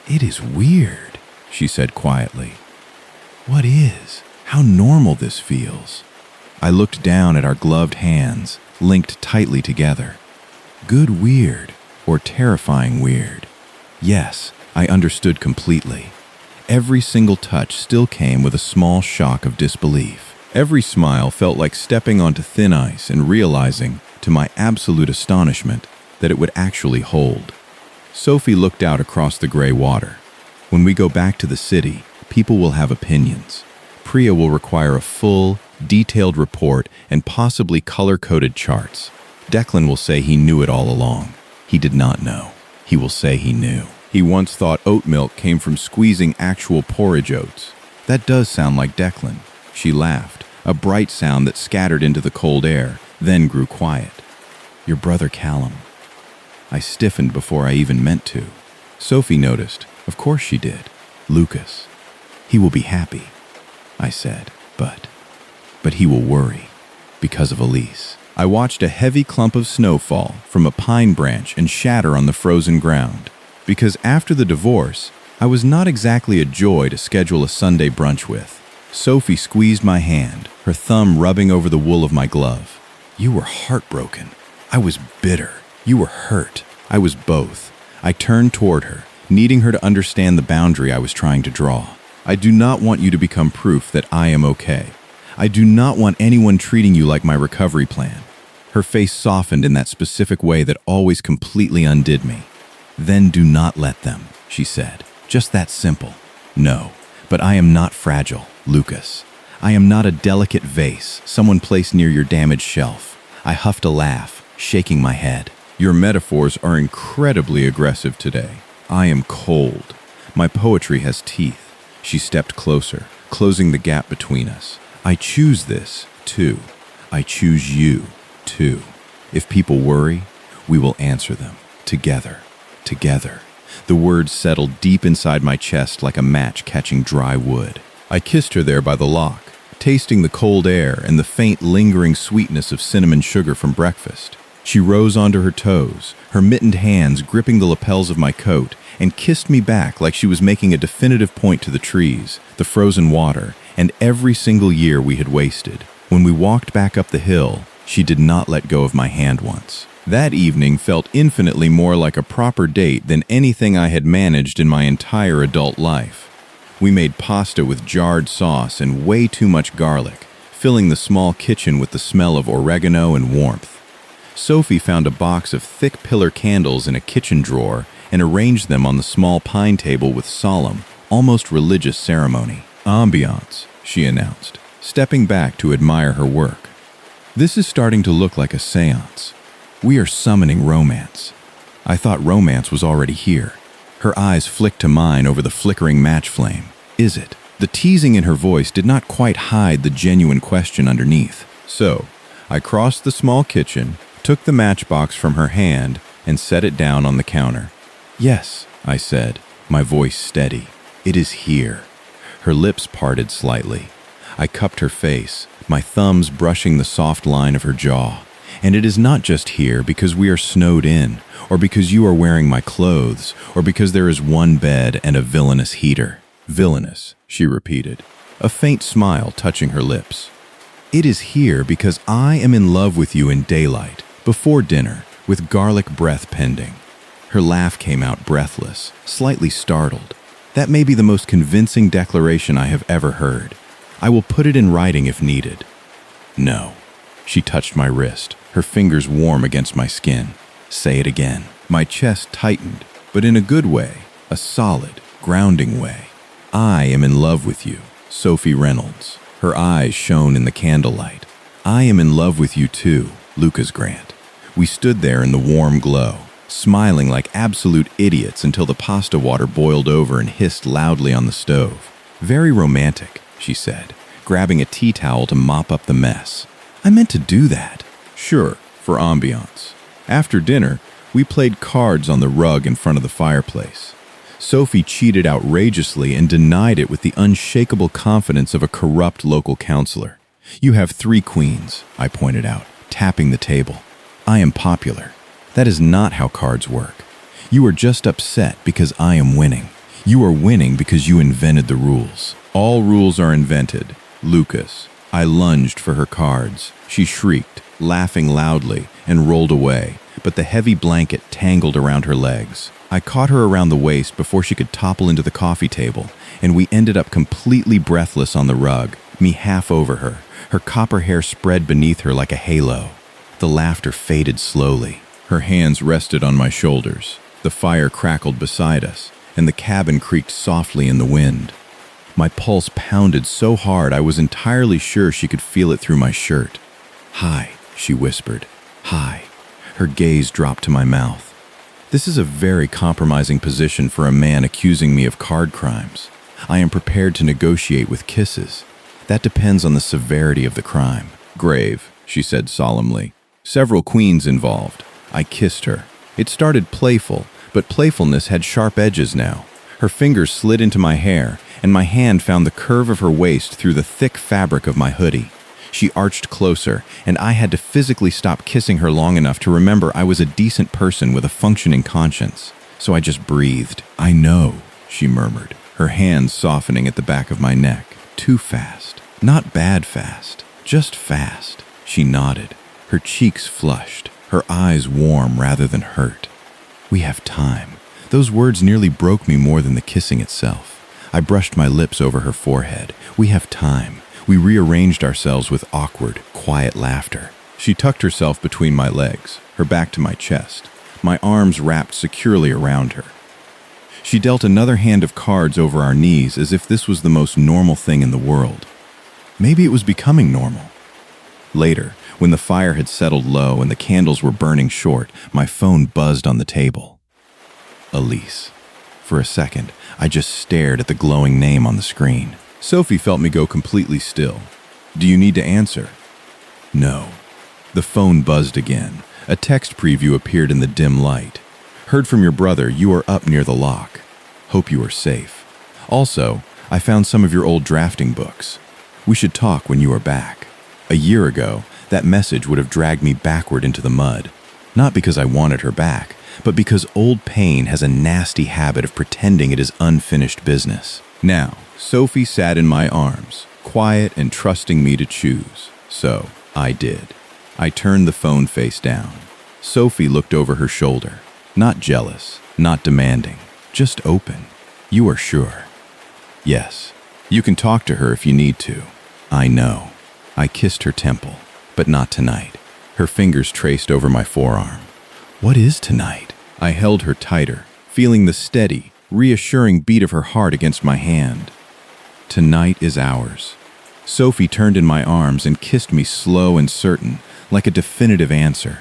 [SPEAKER 1] "It is weird," she said quietly. "What is? How normal this feels." I looked down at our gloved hands, linked tightly together. Good weird, or terrifying weird. Yes, I understood completely. Every single touch still came with a small shock of disbelief. Every smile felt like stepping onto thin ice and realizing, to my absolute astonishment, that it would actually hold. Sophie looked out across the gray water. When we go back to the city, people will have opinions. Priya will require a full, detailed report and possibly color-coded charts. Declan will say he knew it all along. He did not know. He will say he knew. He once thought oat milk came from squeezing actual porridge oats. That does sound like Declan. She laughed, a bright sound that scattered into the cold air, then grew quiet. Your brother Callum. I stiffened before I even meant to. Sophie noticed. Of course she did. Lucas. He will be happy, I said, but he will worry because of Elise. I watched a heavy clump of snow fall from a pine branch and shatter on the frozen ground. Because after the divorce, I was not exactly a joy to schedule a Sunday brunch with. Sophie squeezed my hand, her thumb rubbing over the wool of my glove. You were heartbroken. I was bitter. You were hurt. I was both. I turned toward her, needing her to understand the boundary I was trying to draw. I do not want you to become proof that I am okay. I do not want anyone treating you like my recovery plan. Her face softened in that specific way that always completely undid me. Then do not let them, she said. Just that simple. No, but I am not fragile, Lucas. I am not a delicate vase, someone placed near your damaged shelf. I huffed a laugh, shaking my head. Your metaphors are incredibly aggressive today. I am cold. My poetry has teeth. She stepped closer, closing the gap between us. I choose this, too. I choose you, too. If people worry, we will answer them. Together. Together. The words settled deep inside my chest like a match catching dry wood. I kissed her there by the loch, tasting the cold air and the faint lingering sweetness of cinnamon sugar from breakfast. She rose onto her toes, her mittened hands gripping the lapels of my coat, and kissed me back like she was making a definitive point to the trees, the frozen water, and every single year we had wasted. When we walked back up the hill, she did not let go of my hand once. That evening felt infinitely more like a proper date than anything I had managed in my entire adult life. We made pasta with jarred sauce and way too much garlic, filling the small kitchen with the smell of oregano and warmth. Sophie found a box of thick pillar candles in a kitchen drawer and arranged them on the small pine table with solemn, almost religious ceremony. Ambiance, she announced, stepping back to admire her work. This is starting to look like a seance. We are summoning romance. I thought romance was already here. Her eyes flicked to mine over the flickering match flame. Is it? The teasing in her voice did not quite hide the genuine question underneath. So, I crossed the small kitchen, took the matchbox from her hand, and set it down on the counter. Yes, I said, my voice steady. It is here. Her lips parted slightly. I cupped her face, my thumbs brushing the soft line of her jaw. And it is not just here because we are snowed in, or because you are wearing my clothes, or because there is one bed and a villainous heater. Villainous, she repeated, a faint smile touching her lips. It is here because I am in love with you in daylight, before dinner, with garlic breath pending. Her laugh came out breathless, slightly startled. That may be the most convincing declaration I have ever heard. I will put it in writing if needed. No. She touched my wrist, her fingers warm against my skin. Say it again. My chest tightened, but in a good way, a solid, grounding way. I am in love with you, Sophie Reynolds. Her eyes shone in the candlelight. I am in love with you too, Lucas Grant. We stood there in the warm glow, smiling like absolute idiots until the pasta water boiled over and hissed loudly on the stove. Very romantic, she said, grabbing a tea towel to mop up the mess. I meant to do that. Sure, for ambiance. After dinner, we played cards on the rug in front of the fireplace. Sophie cheated outrageously and denied it with the unshakable confidence of a corrupt local counselor. "You have 3 queens," I pointed out, tapping the table. "I am popular. That is not how cards work. You are just upset because I am winning. You are winning because you invented the rules. All rules are invented. Lucas." I lunged for her cards. She shrieked, laughing loudly, and rolled away, but the heavy blanket tangled around her legs. I caught her around the waist before she could topple into the coffee table, and we ended up completely breathless on the rug, me half over her, her copper hair spread beneath her like a halo. The laughter faded slowly. Her hands rested on my shoulders. The fire crackled beside us, and the cabin creaked softly in the wind. My pulse pounded so hard I was entirely sure she could feel it through my shirt. "Hi," she whispered. "Hi." Her gaze dropped to my mouth. This is a very compromising position for a man accusing me of card crimes. I am prepared to negotiate with kisses. That depends on the severity of the crime. "Grave," she said solemnly. "Several queens involved." I kissed her. It started playful, but playfulness had sharp edges now. Her fingers slid into my hair, and my hand found the curve of her waist through the thick fabric of my hoodie. She arched closer, and I had to physically stop kissing her long enough to remember I was a decent person with a functioning conscience. So I just breathed. "I know," she murmured, her hands softening at the back of my neck. "Too fast. Not bad fast. Just fast." She nodded, her cheeks flushed, her eyes warm rather than hurt. "We have time." Those words nearly broke me more than the kissing itself. I brushed my lips over her forehead. "We have time." We rearranged ourselves with awkward, quiet laughter. She tucked herself between my legs, her back to my chest, my arms wrapped securely around her. She dealt another hand of cards over our knees as if this was the most normal thing in the world. Maybe it was becoming normal. Later, when the fire had settled low and the candles were burning short, my phone buzzed on the table. Elise. For a second, I just stared at the glowing name on the screen. Sophie felt me go completely still. "Do you need to answer?" "No." The phone buzzed again. A text preview appeared in the dim light. "Heard from your brother, you are up near the lock. Hope you are safe. Also, I found some of your old drafting books. We should talk when you are back." A year ago, that message would have dragged me backward into the mud. Not because I wanted her back, but because old pain has a nasty habit of pretending it is unfinished business. Now, Sophie sat in my arms, quiet and trusting me to choose. So, I did. I turned the phone face down. Sophie looked over her shoulder. Not jealous, not demanding, just open. "You are sure?" "Yes. You can talk to her if you need to." "I know." I kissed her temple, but not tonight. Her fingers traced over my forearm. "What is tonight?" I held her tighter, feeling the steady, reassuring beat of her heart against my hand. "Tonight is ours." Sophie turned in my arms and kissed me slow and certain, like a definitive answer.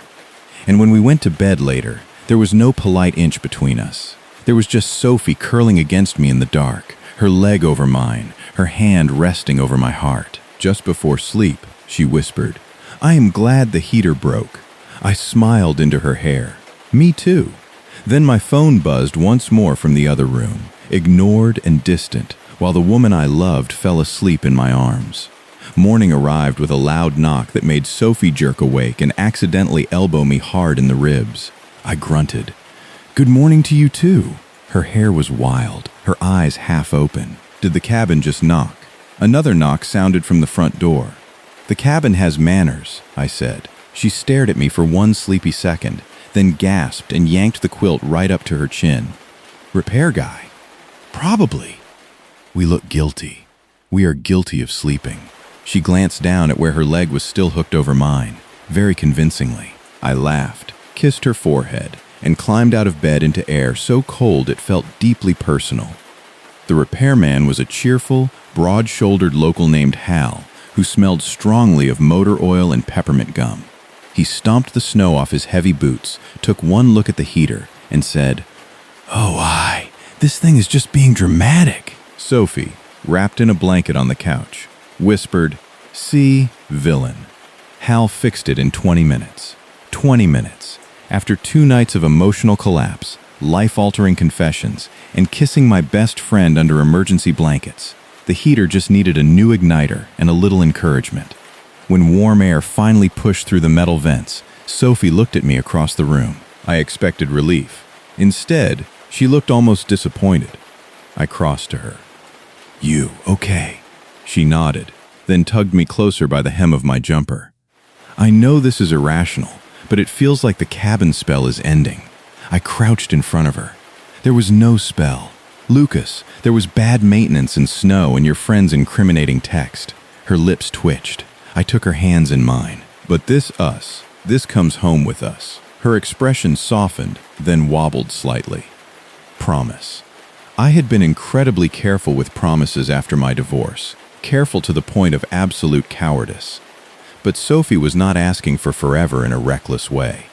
[SPEAKER 1] And when we went to bed later, there was no polite inch between us. There was just Sophie curling against me in the dark, her leg over mine, her hand resting over my heart. Just before sleep, she whispered, "I am glad the heater broke." I smiled into her hair. "Me too." Then my phone buzzed once more from the other room, ignored and distant, while the woman I loved fell asleep in my arms. Morning arrived with a loud knock that made Sophie jerk awake and accidentally elbow me hard in the ribs. I grunted. "Good morning to you too." Her hair was wild, her eyes half open. Did the cabin just knock? Another knock sounded from the front door. "The cabin has manners," I said. She stared at me for one sleepy second, then gasped and yanked the quilt right up to her chin. "Repair guy?" "Probably." We look guilty. We are guilty of sleeping. She glanced down at where her leg was still hooked over mine, very convincingly. I laughed, kissed her forehead, and climbed out of bed into air so cold it felt deeply personal. The repairman was a cheerful, broad-shouldered local named Hal, who smelled strongly of motor oil and peppermint gum. He stomped the snow off his heavy boots, took one look at the heater, and said, "Oh, this thing is just being dramatic." Sophie, wrapped in a blanket on the couch, whispered, "See, villain." Hal fixed it in 20 minutes. 20 minutes. After 2 nights of emotional collapse, life-altering confessions, and kissing my best friend under emergency blankets. The heater just needed a new igniter and a little encouragement. When warm air finally pushed through the metal vents, Sophie looked at me across the room. I expected relief. Instead, she looked almost disappointed. I crossed to her. "You, okay?" She nodded, then tugged me closer by the hem of my jumper. I know this is irrational, but it feels like the cabin spell is ending. I crouched in front of her. There was no spell. "Lucas, there was bad maintenance and snow and your friend's incriminating text." Her lips twitched. I took her hands in mine. "But this comes home with us." Her expression softened, then wobbled slightly. "Promise." I had been incredibly careful with promises after my divorce, careful to the point of absolute cowardice. But Sophie was not asking for forever in a reckless way.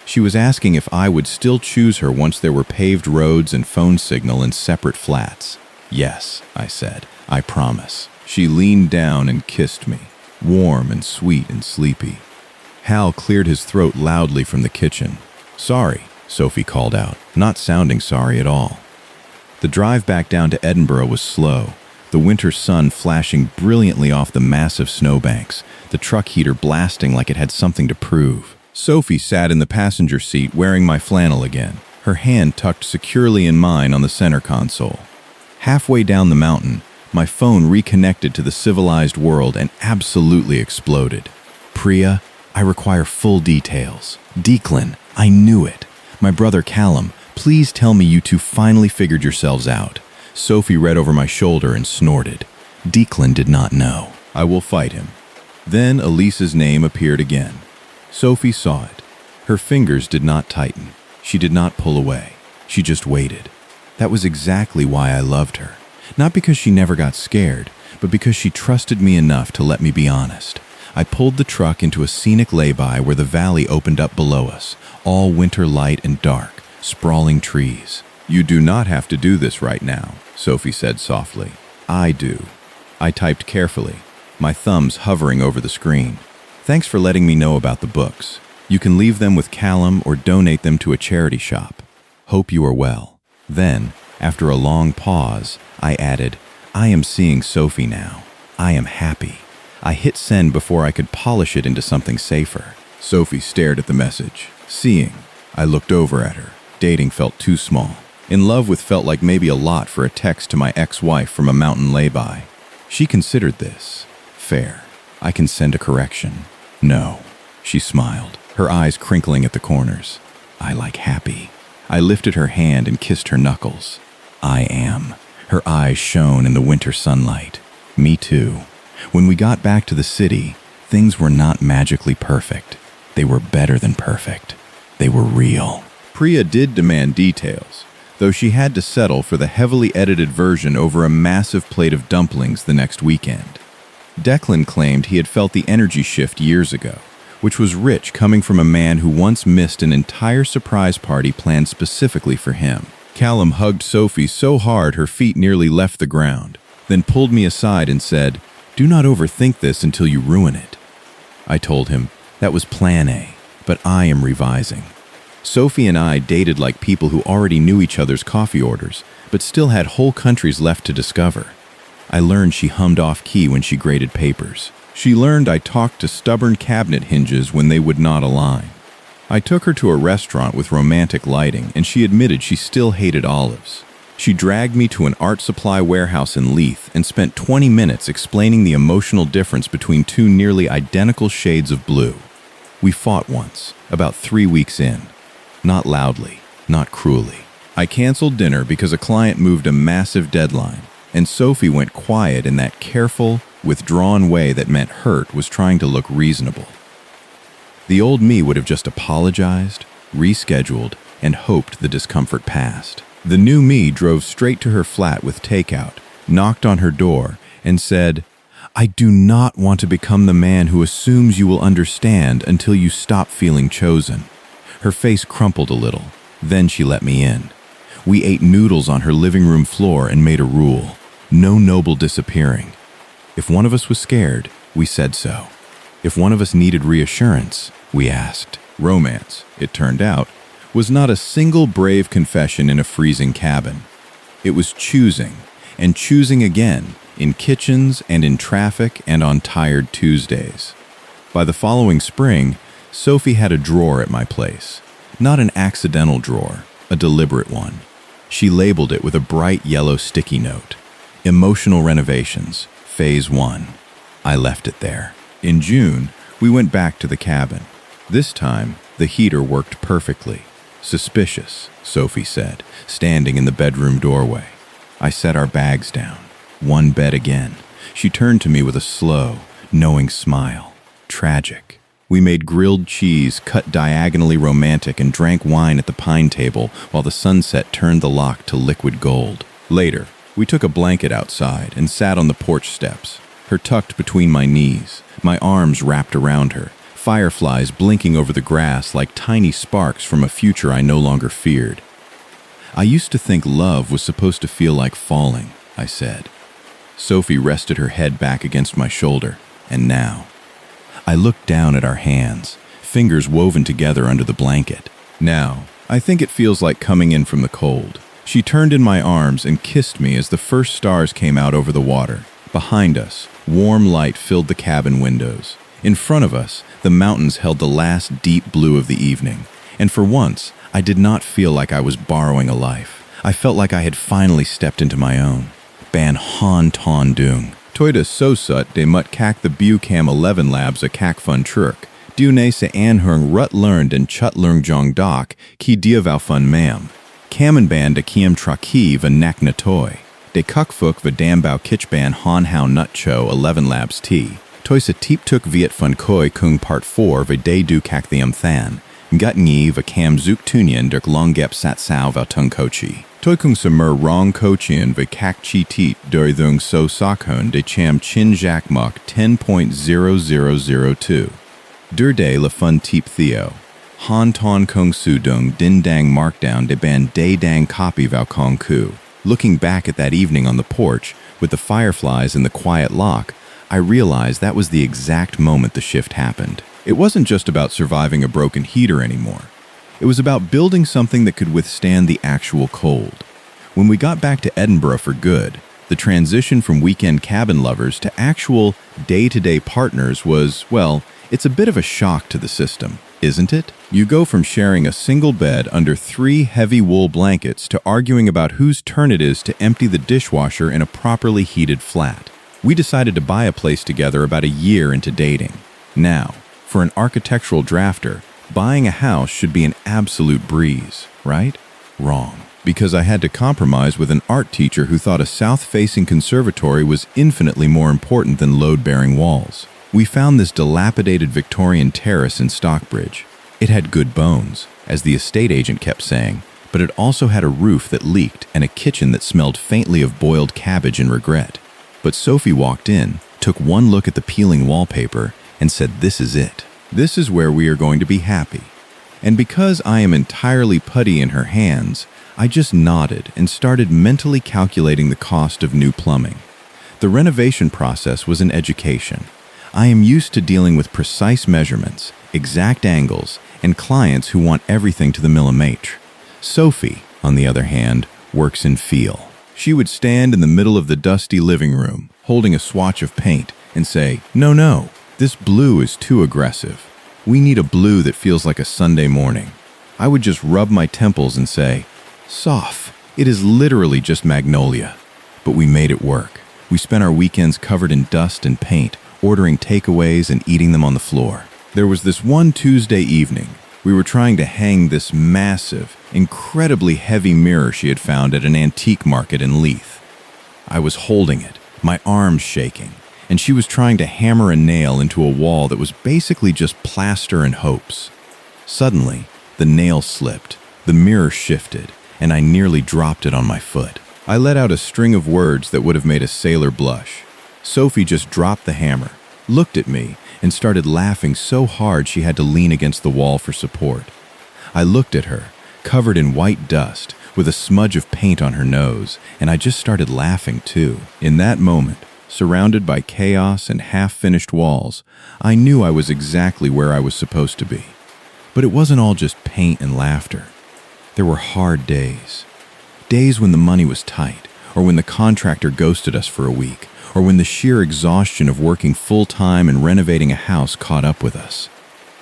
[SPEAKER 1] She was asking if I would still choose her once there were paved roads and phone signal in separate flats. "Yes," I said, "I promise." She leaned down and kissed me, warm and sweet and sleepy. Hal cleared his throat loudly from the kitchen. "Sorry," Sophie called out, not sounding sorry at all. The drive back down to Edinburgh was slow, the winter sun flashing brilliantly off the massive snowbanks, the truck heater blasting like it had something to prove. Sophie sat in the passenger seat wearing my flannel again, her hand tucked securely in mine on the center console. Halfway down the mountain, my phone reconnected to the civilized world and absolutely exploded. "Priya, I require full details." "Declan, I knew it." "My brother Callum, please tell me you two finally figured yourselves out." Sophie read over my shoulder and snorted. Declan did not know. "I will fight him." Then Elise's name appeared again. Sophie saw it. Her fingers did not tighten. She did not pull away. She just waited. That was exactly why I loved her. Not because she never got scared, but because she trusted me enough to let me be honest. I pulled the truck into a scenic lay-by where the valley opened up below us, all winter light and dark, sprawling trees. "You do not have to do this right now," Sophie said softly. "I do." I typed carefully, my thumbs hovering over the screen. "Thanks for letting me know about the books. You can leave them with Callum or donate them to a charity shop. Hope you are well." Then, after a long pause, I added, "I am seeing Sophie now. I am happy." I hit send before I could polish it into something safer. Sophie stared at the message. Seeing. I looked over at her. Dating felt too small. In love with felt like maybe a lot for a text to my ex-wife from a mountain lay-by. She considered this. Fair. I can send a correction. "No." She smiled, her eyes crinkling at the corners. "I like happy." I lifted her hand and kissed her knuckles. "I am." Her eyes shone in the winter sunlight. "Me too." When we got back to the city, things were not magically perfect. They were better than perfect. They were real. Priya did demand details, though she had to settle for the heavily edited version over a massive plate of dumplings the next weekend. Declan claimed he had felt the energy shift years ago, which was rich coming from a man who once missed an entire surprise party planned specifically for him. Callum hugged Sophie so hard her feet nearly left the ground, then pulled me aside and said, "Do not overthink this until you ruin it." I told him, that was plan A, but I am revising. Sophie and I dated like people who already knew each other's coffee orders, but still had whole countries left to discover. I learned she hummed off-key when she graded papers. She learned I talked to stubborn cabinet hinges when they would not align. I took her to a restaurant with romantic lighting, and she admitted she still hated olives. She dragged me to an art supply warehouse in Leith and spent 20 minutes explaining the emotional difference between two nearly identical shades of blue. We fought once, about 3 weeks in. Not loudly, not cruelly. I canceled dinner because a client moved a massive deadline, and Sophie went quiet in that careful, withdrawn way that meant hurt was trying to look reasonable. The old me would have just apologized, rescheduled, and hoped the discomfort passed. The new me drove straight to her flat with takeout, knocked on her door, and said, "I do not want to become the man who assumes you will understand until you stop feeling chosen." Her face crumpled a little. Then she let me in. We ate noodles on her living room floor and made a rule. No noble disappearing. If one of us was scared, we said so. If one of us needed reassurance, we asked. Romance, it turned out, was not a single brave confession in a freezing cabin. It was choosing, and choosing again, in kitchens and in traffic and on tired Tuesdays. By the following spring, Sophie had a drawer at my place. Not an accidental drawer, a deliberate one. She labeled it with a bright yellow sticky note. Emotional Renovations, Phase 1. I left it there. In June, we went back to the cabin. This time, the heater worked perfectly. Suspicious, Sophie said, standing in the bedroom doorway. I set our bags down. One bed again. She turned to me with a slow, knowing smile. Tragic. We made grilled cheese, cut diagonally romantic, and drank wine at the pine table while the sunset turned the lock to liquid gold. Later, we took a blanket outside and sat on the porch steps, her tucked between my knees, my arms wrapped around her, fireflies blinking over the grass like tiny sparks from a future I no longer feared. I used to think love was supposed to feel like falling, I said. Sophie rested her head back against my shoulder, and now. I looked down at our hands, fingers woven together under the blanket. Now, I think it feels like coming in from the cold. She turned in my arms and kissed me as the first stars came out over the water. Behind us, warm light filled the cabin windows. In front of us, the mountains held the last deep blue of the evening. And for once, I did not feel like I was borrowing a life. I felt like I had finally stepped into my own. Ban Han Ton Dung. Toida Sosut de Mut Kak the Bu Cam 11 Labs a Kak Fun Truk. Du Ne Se An Hung Rut Learned and Chut Leung Jong Dok, Ki Dia Val Fun Mam. Kamen Ban de Kiem Traki va Nak Natoy. De Kuk Fuk va Dam Bao Kitch Ban Han Hao Nut Cho 11 Labs T. Toisa Teep Tuk Viet Fun Koi Kung Part 4 va De Du Kak Thiam Than. Gut Ngi va Cam Zook Tunyan Dirk Longep Sat Sao Val Tung Kochi. Toi Kung Samur Rong Kochian va Kak Chi Teet Doi Thung So Sakhun de Cham Chin Jack Muk 10.0002. Der De La Fun Teep Theo. Han Ton Kung Su Dung Din Dang Markdown de Ban De Dang Copy Val Kong Ku. Looking back at that evening on the porch, with the fireflies and the quiet lock, I realized that was the exact moment the shift happened. It wasn't just about surviving a broken heater anymore. It was about building something that could withstand the actual cold. When we got back to Edinburgh for good, the transition from weekend cabin lovers to actual day-to-day partners was, well, it's a bit of a shock to the system, isn't it? You go from sharing a single bed under 3 heavy wool blankets to arguing about whose turn it is to empty the dishwasher in a properly heated flat. We decided to buy a place together about a year into dating. Now, for an architectural drafter, buying a house should be an absolute breeze, right? Wrong. Because I had to compromise with an art teacher who thought a south-facing conservatory was infinitely more important than load-bearing walls. We found this dilapidated Victorian terrace in Stockbridge. It had good bones, as the estate agent kept saying, but it also had a roof that leaked and a kitchen that smelled faintly of boiled cabbage and regret. But Sophie walked in, took one look at the peeling wallpaper, and said, "This is it. This is where we are going to be happy." And because I am entirely putty in her hands, I just nodded and started mentally calculating the cost of new plumbing. The renovation process was an education. I am used to dealing with precise measurements, exact angles, and clients who want everything to the millimetre. Sophie, on the other hand, works in feel. She would stand in the middle of the dusty living room, holding a swatch of paint, and say, No, this blue is too aggressive. We need a blue that feels like a Sunday morning." I would just rub my temples and say, "Soph, it is literally just magnolia." But we made it work. We spent our weekends covered in dust and paint, ordering takeaways and eating them on the floor. There was this one Tuesday evening. We were trying to hang this massive, incredibly heavy mirror she had found at an antique market in Leith. I was holding it, my arms shaking, and she was trying to hammer a nail into a wall that was basically just plaster and hopes. Suddenly, the nail slipped, the mirror shifted, and I nearly dropped it on my foot. I let out a string of words that would have made a sailor blush. Sophie just dropped the hammer, looked at me, and started laughing so hard she had to lean against the wall for support. I looked at her, covered in white dust, with a smudge of paint on her nose, and I just started laughing too. In that moment, surrounded by chaos and half-finished walls, I knew I was exactly where I was supposed to be. But it wasn't all just paint and laughter. There were hard days. Days when the money was tight, or when the contractor ghosted us for a week, or when the sheer exhaustion of working full-time and renovating a house caught up with us.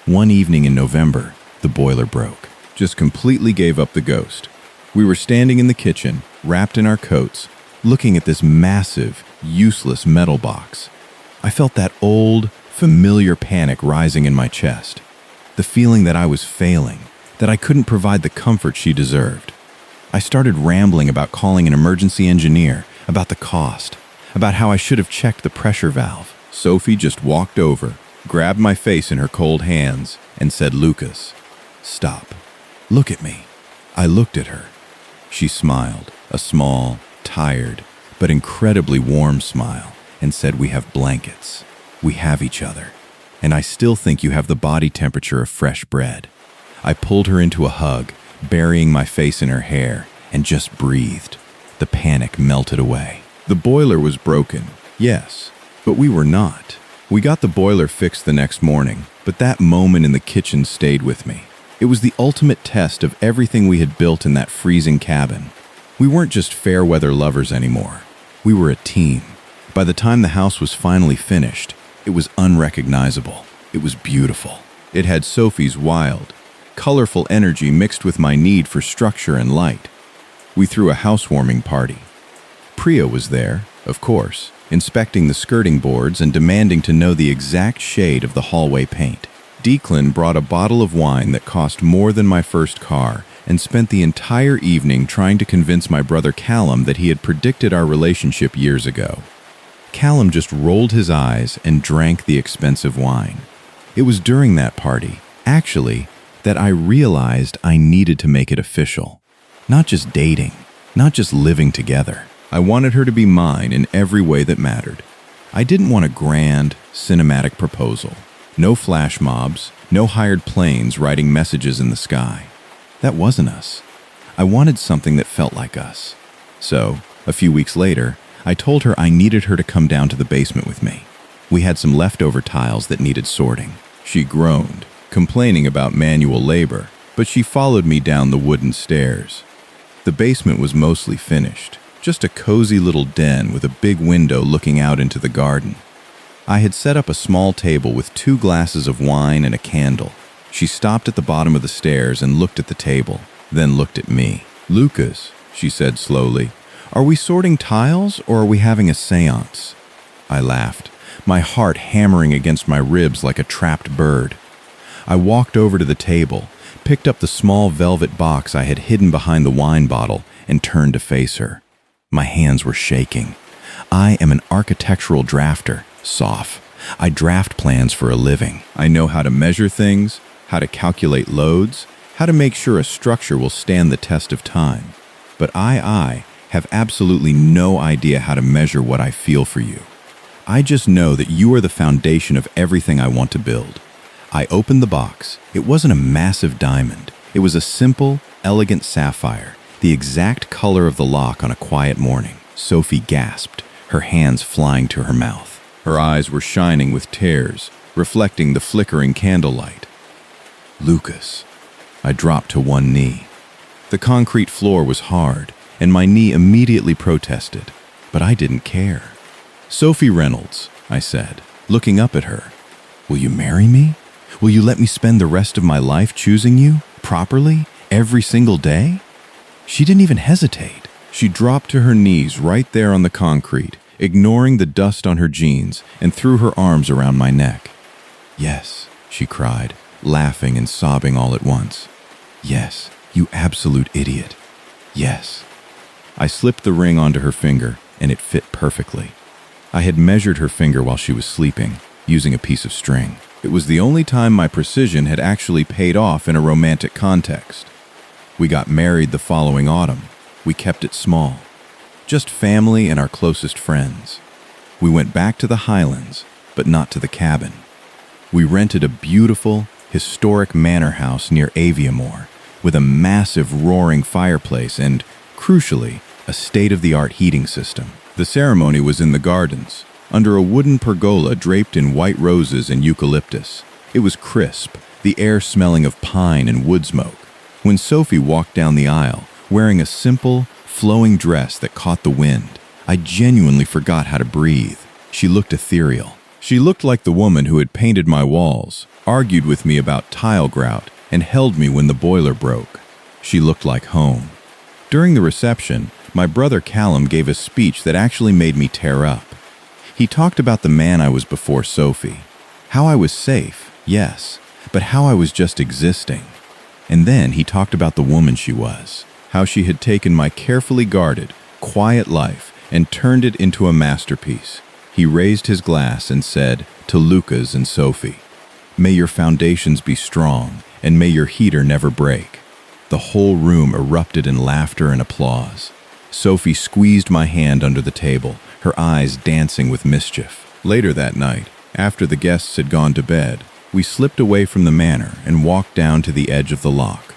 [SPEAKER 1] One evening in November, the boiler broke. Just completely gave up the ghost. We were standing in the kitchen, wrapped in our coats, looking at this massive, useless metal box. I felt that old, familiar panic rising in my chest. The feeling that I was failing, that I couldn't provide the comfort she deserved. I started rambling about calling an emergency engineer, about the cost, about how I should have checked the pressure valve. Sophie just walked over, grabbed my face in her cold hands, and said, "Lucas, stop. Look at me." I looked at her. She smiled, a small, tired, but incredibly warm smile, and said, "We have blankets. We have each other. And I still think you have the body temperature of fresh bread." I pulled her into a hug, burying my face in her hair, and just breathed. The panic melted away. The boiler was broken, yes, but we were not. We got the boiler fixed the next morning, but that moment in the kitchen stayed with me. It was the ultimate test of everything we had built in that freezing cabin. We weren't just fair weather lovers anymore. We were a team. By the time the house was finally finished, it was unrecognizable. It was beautiful. It had Sophie's wild, colorful energy mixed with my need for structure and light. We threw a housewarming party. Priya was there, of course, inspecting the skirting boards and demanding to know the exact shade of the hallway paint. Declan brought a bottle of wine that cost more than my first car and spent the entire evening trying to convince my brother Callum that he had predicted our relationship years ago. Callum just rolled his eyes and drank the expensive wine. It was during that party, actually, that I realized I needed to make it official. Not just dating, not just living together. I wanted her to be mine in every way that mattered. I didn't want a grand, cinematic proposal. No flash mobs, no hired planes writing messages in the sky. That wasn't us. I wanted something that felt like us. So, a few weeks later, I told her I needed her to come down to the basement with me. We had some leftover tiles that needed sorting. She groaned, complaining about manual labor, but she followed me down the wooden stairs. The basement was mostly finished, just a cozy little den with a big window looking out into the garden. I had set up a small table with 2 glasses of wine and a candle. She stopped at the bottom of the stairs and looked at the table, then looked at me. "Lucas," she said slowly, "are we sorting tiles or are we having a seance?" I laughed, my heart hammering against my ribs like a trapped bird. I walked over to the table, picked up the small velvet box I had hidden behind the wine bottle, and turned to face her. My hands were shaking. I am an architectural drafter, Soph. I draft plans for a living. I know how to measure things, how to calculate loads, how to make sure a structure will stand the test of time. But I have absolutely no idea how to measure what I feel for you. I just know that you are the foundation of everything I want to build. I opened the box. It wasn't a massive diamond. It was a simple, elegant sapphire, the exact color of the lock on a quiet morning. Sophie gasped, her hands flying to her mouth. Her eyes were shining with tears, reflecting the flickering candlelight. "Lucas." I dropped to one knee. The concrete floor was hard, and my knee immediately protested, but I didn't care. "Sophie Reynolds," I said, looking up at her. "Will you marry me? Will you let me spend the rest of my life choosing you, properly, every single day?" She didn't even hesitate. She dropped to her knees right there on the concrete, ignoring the dust on her jeans, and threw her arms around my neck. "Yes," she cried, laughing and sobbing all at once. "Yes, you absolute idiot. Yes." I slipped the ring onto her finger, and it fit perfectly. I had measured her finger while she was sleeping, using a piece of string. It was the only time my precision had actually paid off in a romantic context. We got married the following autumn. We kept it small. Just family and our closest friends. We went back to the Highlands, but not to the cabin. We rented a beautiful, historic manor house near Aviemore, with a massive roaring fireplace and, crucially, a state-of-the-art heating system. The ceremony was in the gardens, under a wooden pergola draped in white roses and eucalyptus. It was crisp, the air smelling of pine and wood smoke. When Sophie walked down the aisle, wearing a simple, flowing dress that caught the wind, I genuinely forgot how to breathe. She looked ethereal. She looked like the woman who had painted my walls, argued with me about tile grout, and held me when the boiler broke. She looked like home. During the reception, my brother Callum gave a speech that actually made me tear up. He talked about the man I was before Sophie. How I was safe, yes, but how I was just existing. And then he talked about the woman she was, how she had taken my carefully guarded, quiet life and turned it into a masterpiece. He raised his glass and said, "To Lucas and Sophie, may your foundations be strong and may your heater never break." The whole room erupted in laughter and applause. Sophie squeezed my hand under the table, her eyes dancing with mischief. Later that night, after the guests had gone to bed, we slipped away from the manor and walked down to the edge of the loch.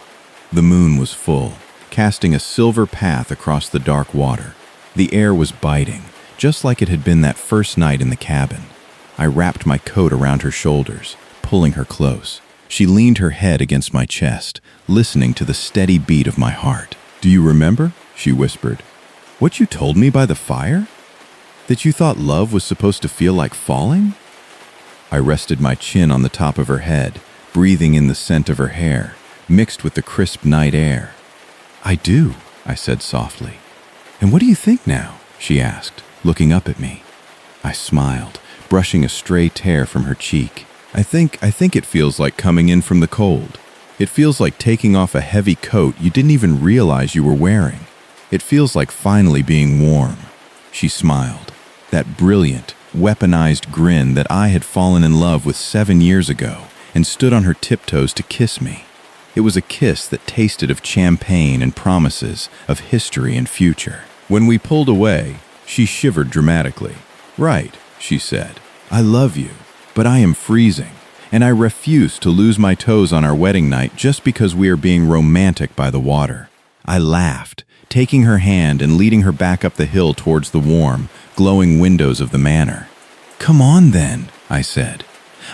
[SPEAKER 1] The moon was full, casting a silver path across the dark water. The air was biting, just like it had been that first night in the cabin. I wrapped my coat around her shoulders, pulling her close. She leaned her head against my chest, listening to the steady beat of my heart. "Do you remember?" she whispered. "What you told me by the fire? That you thought love was supposed to feel like falling?" I rested my chin on the top of her head, breathing in the scent of her hair, mixed with the crisp night air. "I do," I said softly. "And what do you think now?" she asked, looking up at me. I smiled, brushing a stray tear from her cheek. I think it feels like coming in from the cold. It feels like taking off a heavy coat you didn't even realize you were wearing. It feels like finally being warm." She smiled, that brilliant, weaponized grin that I had fallen in love with 7 years ago, and stood on her tiptoes to kiss me. It was a kiss that tasted of champagne and promises of history and future. When we pulled away, she shivered dramatically. "Right," she said. "I love you, but I am freezing, and I refuse to lose my toes on our wedding night just because we are being romantic by the water." I laughed, taking her hand and leading her back up the hill towards the warm, glowing windows of the manor. "Come on then," I said.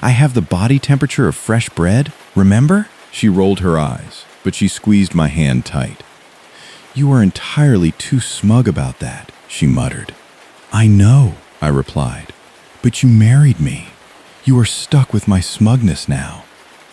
[SPEAKER 1] "I have the body temperature of fresh bread, remember?" She rolled her eyes, but she squeezed my hand tight. "You are entirely too smug about that," she muttered. "I know," I replied, "but you married me. You are stuck with my smugness now."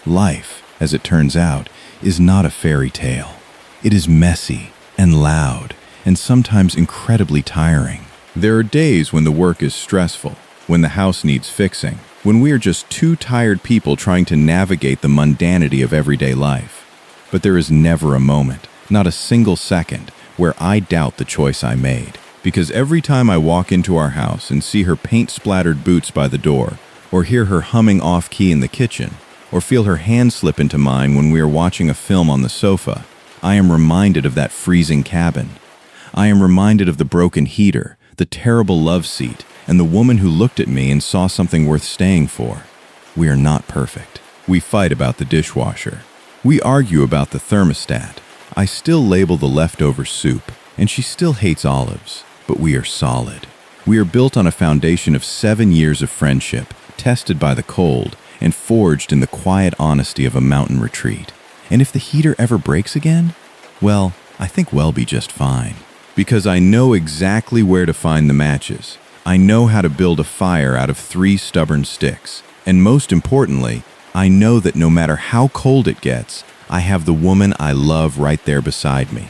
[SPEAKER 1] Life, as it turns out, is not a fairy tale. It is messy and loud and sometimes incredibly tiring. There are days when the work is stressful, when the house needs fixing, when we are just two tired people trying to navigate the mundanity of everyday life. But there is never a moment, not a single second, where I doubt the choice I made. Because every time I walk into our house and see her paint-splattered boots by the door, or hear her humming off-key in the kitchen, or feel her hand slip into mine when we are watching a film on the sofa, I am reminded of that freezing cabin. I am reminded of the broken heater, the terrible love seat, and the woman who looked at me and saw something worth staying for. We are not perfect. We fight about the dishwasher. We argue about the thermostat. I still label the leftover soup, and she still hates olives, but we are solid. We are built on a foundation of 7 years of friendship, tested by the cold, and forged in the quiet honesty of a mountain retreat. And if the heater ever breaks again, well, I think we'll be just fine. Because I know exactly where to find the matches. I know how to build a fire out of 3 stubborn sticks. And most importantly, I know that no matter how cold it gets, I have the woman I love right there beside me.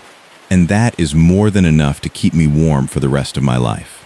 [SPEAKER 1] And that is more than enough to keep me warm for the rest of my life.